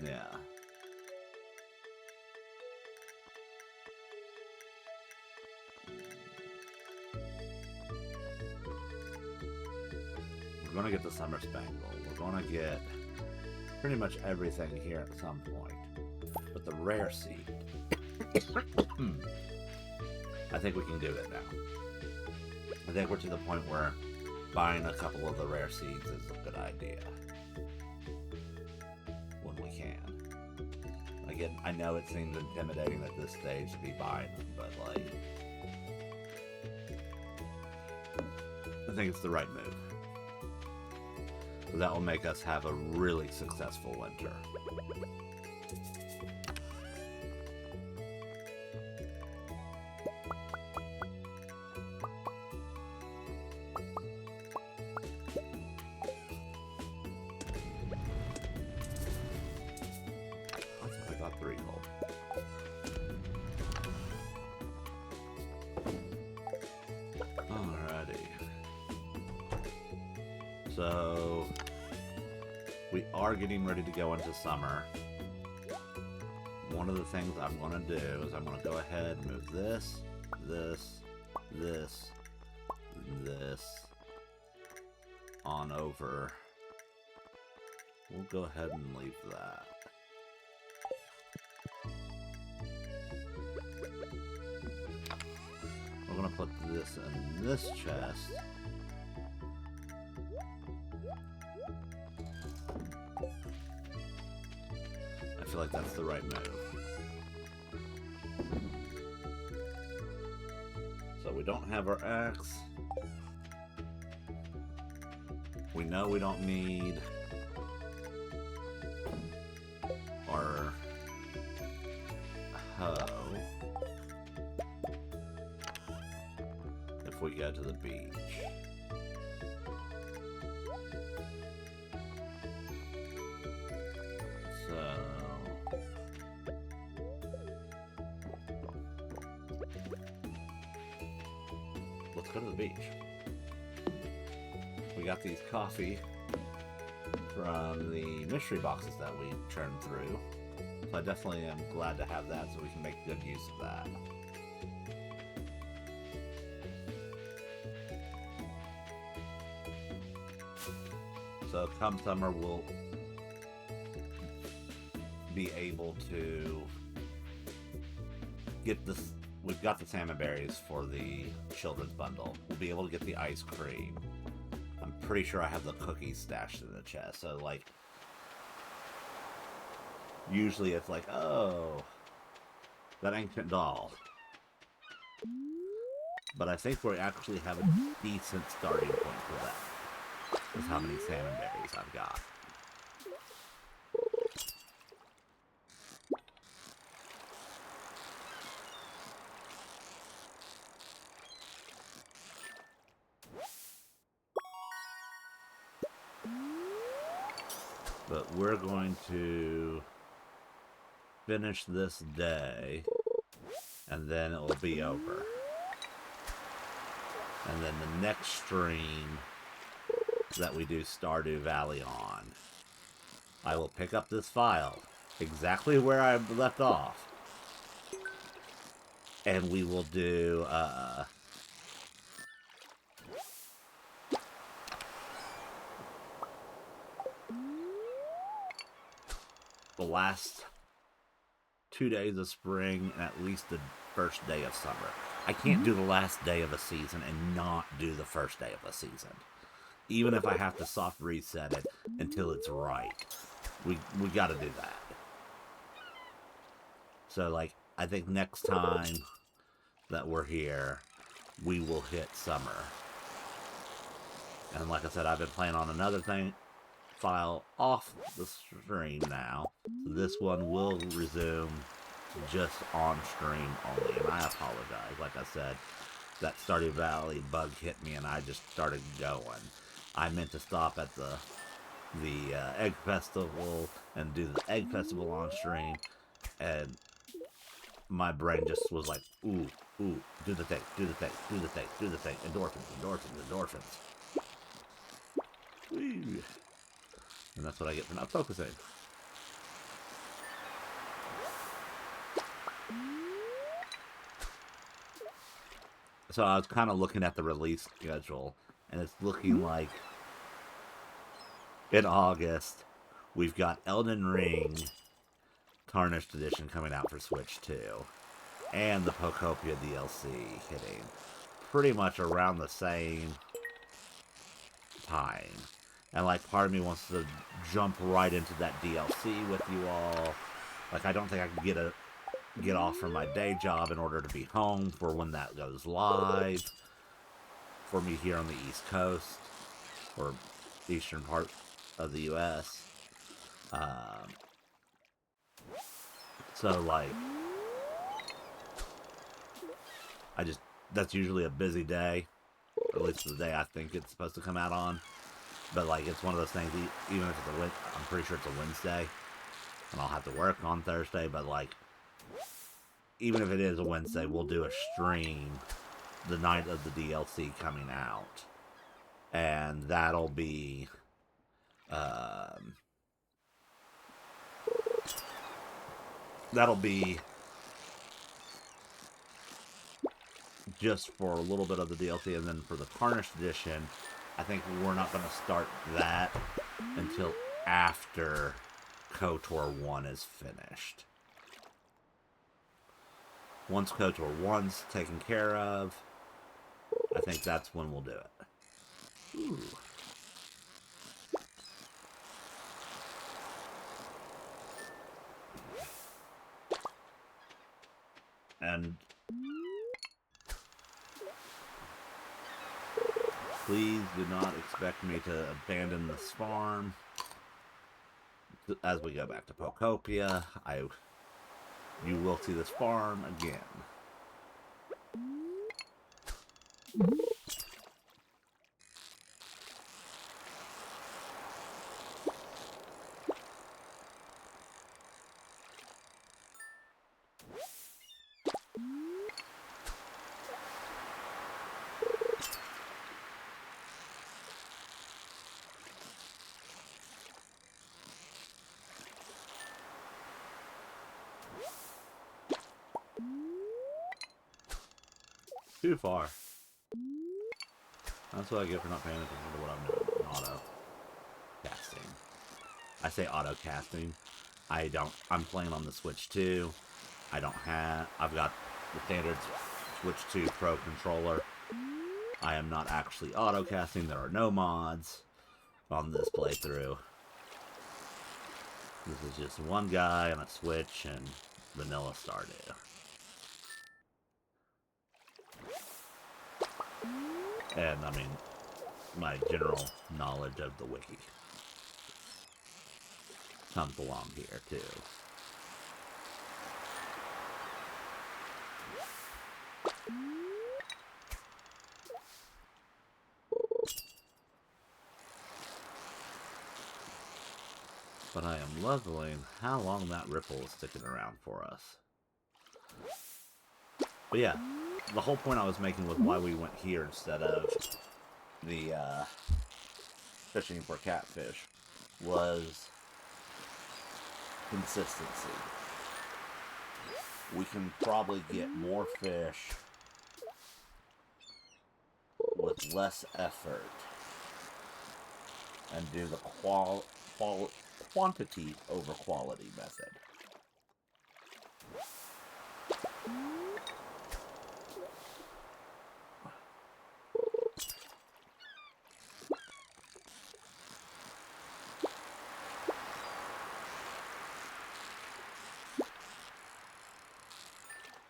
Yeah. We're going to get the Summer Spangle. We're going to get pretty much everything here at some point. But the rare seed... I think we can do it now. I think we're to the point where buying a couple of the rare seeds is a good idea. When we can. Again, I know it seems intimidating at this stage to be buying them, but like... I think it's the right move. So that will make us have a really successful winter. I got 3 gold. Alrighty. So we are getting ready to go into summer. One of the things I'm going to do is I'm going to go ahead and move this, this, this, this on over. We'll go ahead and leave that. We're going to put this in this chest. I feel like that's the right move. So we don't have our axe. We know we don't need our hoe if we go to the beach. So let's go to the beach. We got these coffee from the mystery boxes that we churned through. So I definitely am glad to have that so we can make good use of that. So come summer, we'll be able to get this. We've got the salmon berries for the children's bundle. We'll be able to get the ice cream. I'm pretty sure I have the cookies stashed in the chest. So, like, usually it's like, oh, that ancient doll. But I think we actually have a decent starting point for that. With how many salmon berries I've got. But we're going to finish this day, and then it will be over. And then the next stream that we do Stardew Valley on, I will pick up this file exactly where I left off, and we will do the last 2 days of spring and at least the first day of summer. I can't do the last day of a season and not do the first day of a season. Even if I have to soft reset it until it's right. We gotta do that. So, like, I think next time that we're here, we will hit summer. And like I said, I've been playing on another file off the stream now. So this one will resume just on stream only. And I apologize. Like I said, that Stardew Valley bug hit me and I just started going. I meant to stop at the Egg Festival and do the Egg Festival on stream, and my brain just was like, ooh, do the thing, do the thing, do the thing, do the thing, endorphins. Whee. And that's what I get for not focusing. So I was kind of looking at the release schedule, and it's looking like in August, we've got Elden Ring Tarnished Edition coming out for Switch 2, and the Pokopia DLC hitting pretty much around the same time. And, like, part of me wants to jump right into that DLC with you all. Like, I don't think I can get off from my day job in order to be home for when that goes live. For me here on the East Coast, or eastern part of the U.S. So, like, that's usually a busy day, or at least the day I think it's supposed to come out on. But, like, it's one of those things, even if it's I'm pretty sure it's a Wednesday, and I'll have to work on Thursday, but, like, even if it is a Wednesday, we'll do a stream the night of the DLC coming out. And that'll be, just for a little bit of the DLC, and then for the Tarnished Edition, I think we're not going to start that until after KOTOR 1 is finished. Once KOTOR 1's taken care of, I think that's when we'll do it. Ooh. And please do not expect me to abandon this farm as we go back to Pokopia. You will see this farm again. Too far. That's what I get for not paying attention to what I'm doing in auto casting. I say auto casting. I'm playing on the Switch 2. I've got the standard Switch 2 Pro controller. I am not actually auto casting. There are no mods on this playthrough. This is just one guy on a Switch and vanilla Stardew. And, I mean, my general knowledge of the wiki comes along here, too. But I am loving how long that ripple is sticking around for us. But yeah, the whole point I was making with why we went here instead of the fishing for catfish was consistency. We can probably get more fish with less effort and do the quantity over quality method.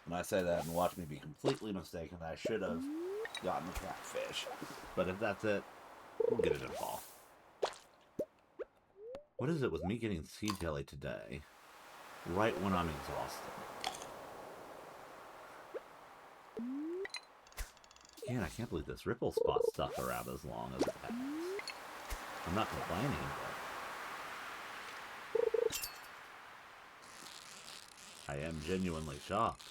When I say that and watch me be completely mistaken, I should have gotten the catfish. But if that's it, we'll get it in fall. What is it with me getting seed jelly today? Right when I'm exhausted. Man, I can't believe this ripple spot stuck around as long as it has. I'm not complaining, but I am genuinely shocked.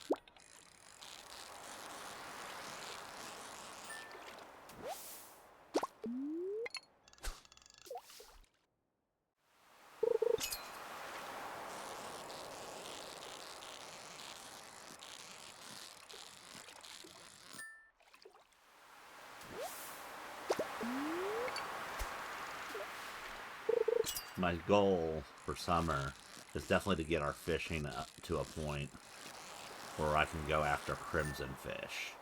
My goal for summer is definitely to get our fishing up to a point where I can go after crimson fish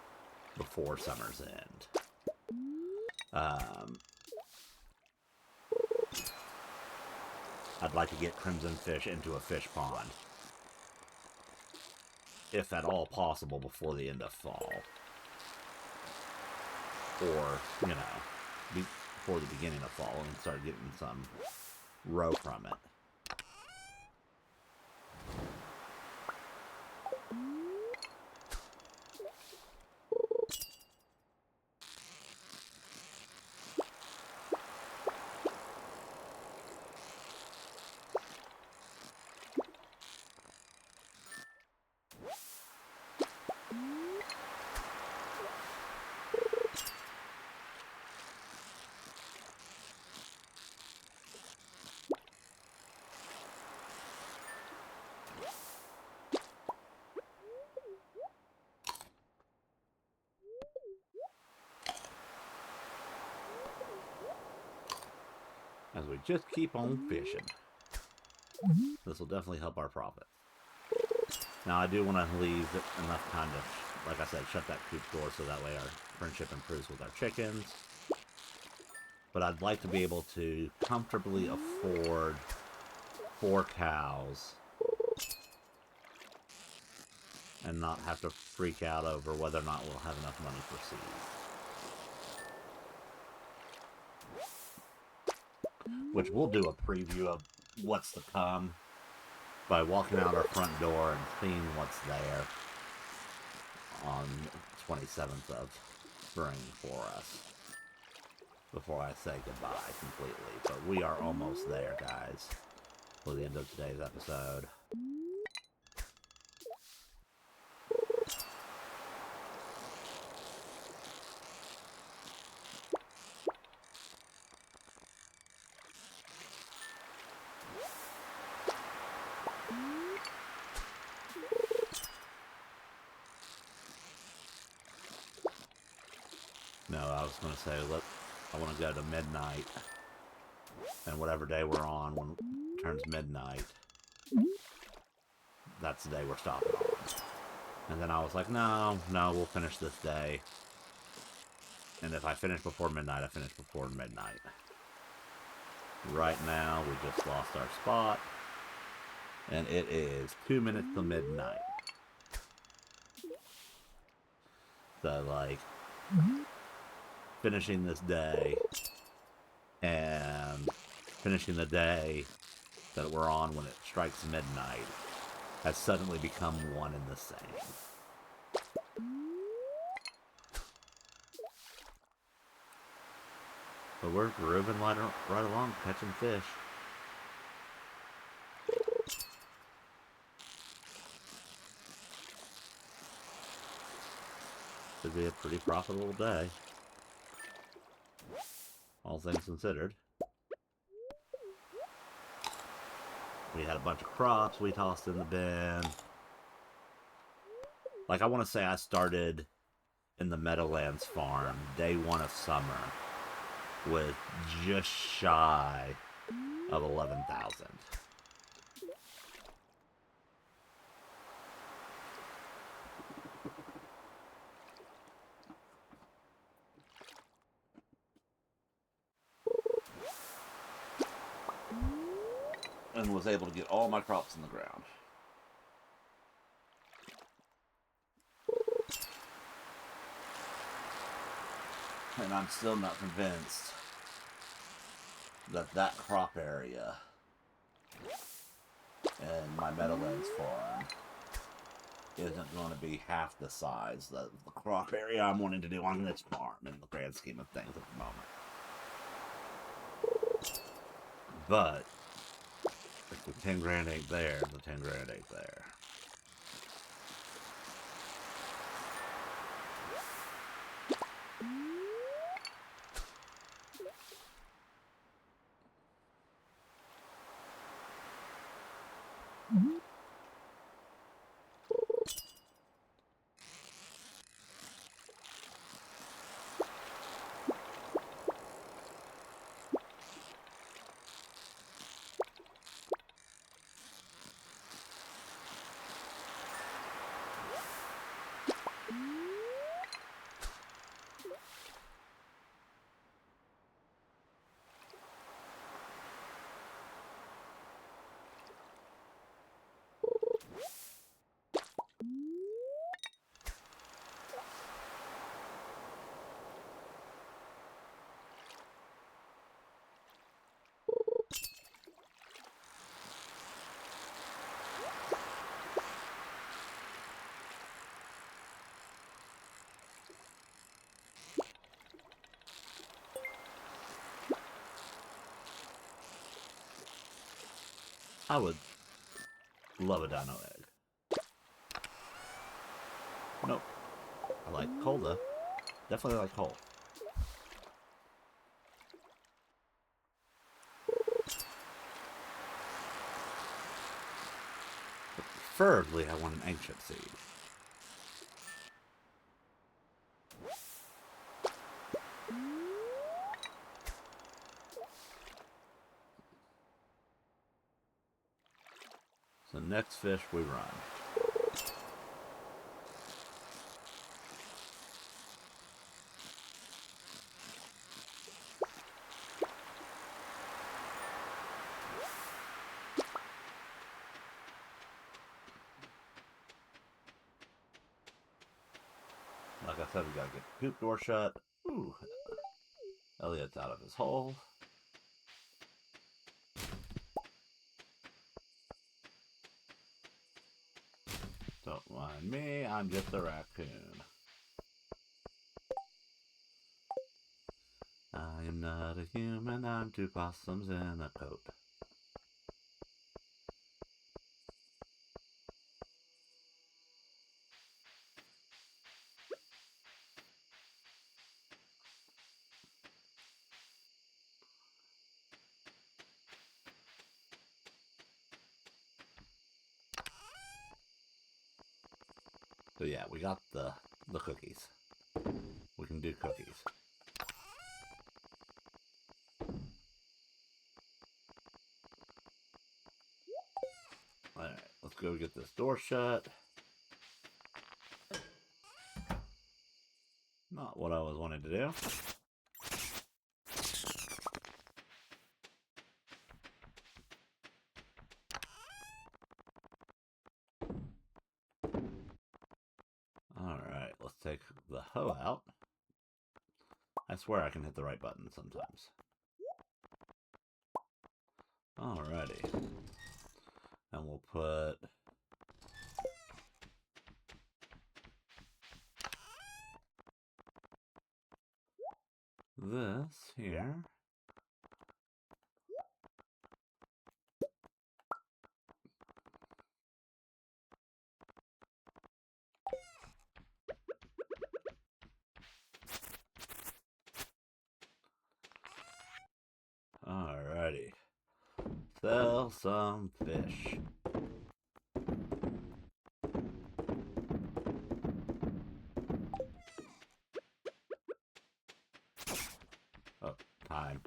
before summer's end. I'd like to get crimson fish into a fish pond, if at all possible, before the end of fall. Or, you know, before the beginning of fall, and start getting some roe from it. As we just keep on fishing. This will definitely help our profit. Now, I do want to leave enough time to, like I said, shut that coop door so that way our friendship improves with our chickens. But I'd like to be able to comfortably afford 4 cows and not have to freak out over whether or not we'll have enough money for seeds. Which we'll do a preview of what's to come by walking out our front door and seeing what's there on 27th of spring for us before I say goodbye completely. But we are almost there, guys, for the end of today's episode. No, I was going to say, I want to go to midnight. And whatever day we're on, when it turns midnight, that's the day we're stopping on. And then I was like, no, we'll finish this day. And if I finish before midnight, I finish before midnight. Right now, we just lost our spot. And it is 2 minutes to midnight. So, like, finishing this day and finishing the day that we're on when it strikes midnight has suddenly become one and the same. But we're grooving right along, catching fish. Should be a pretty profitable day, all things considered. We had a bunch of crops we tossed in the bin. Like, I want to say I started in the Meadowlands farm day one of summer with just shy of 11,000. And was able to get all my crops in the ground. And I'm still not convinced that that crop area in my Meadowlands farm isn't going to be half the size of the crop area I'm wanting to do on this farm in the grand scheme of things at the moment. But if the 10 grand ain't there, the 10 grand ain't there. I would love a dino egg. Nope. I like coal though. Definitely like coal. But preferably I want an ancient seed. So next fish we run. Like I said, we gotta get the coop door shut. Ooh. Elliot's out of his hole. Don't mind me, I'm just a raccoon. I am not a human, I'm two possums in a coat. So yeah, we got the cookies. We can do cookies. Alright, let's go get this door shut. Not what I was wanting to do. Alright, let's take the hoe out. I swear I can hit the right button sometimes. Alrighty. And we'll put this here. Alrighty. Sell some fish. Oh, time.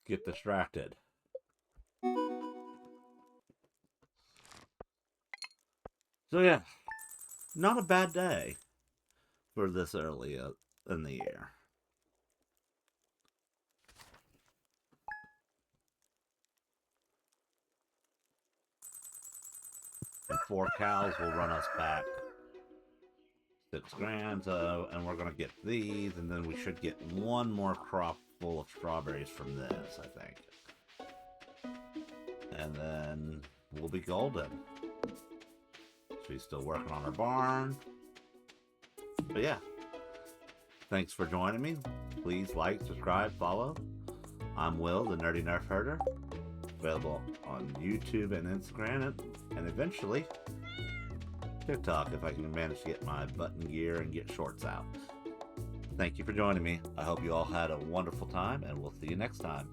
Get distracted. So yeah, not a bad day for this early in the year. And 4 cows will run us back $6,000, and we're gonna get these, and then we should get one more crop full of strawberries from this, I think. And then we'll be golden. She's still working on her barn. But yeah, thanks for joining me. Please like, subscribe, follow. I'm Will, the Nerdy Nerf Herder. Available on YouTube and Instagram, and eventually TikTok if I can manage to get my button gear and get shorts out. Thank you for joining me. I hope you all had a wonderful time, and we'll see you next time.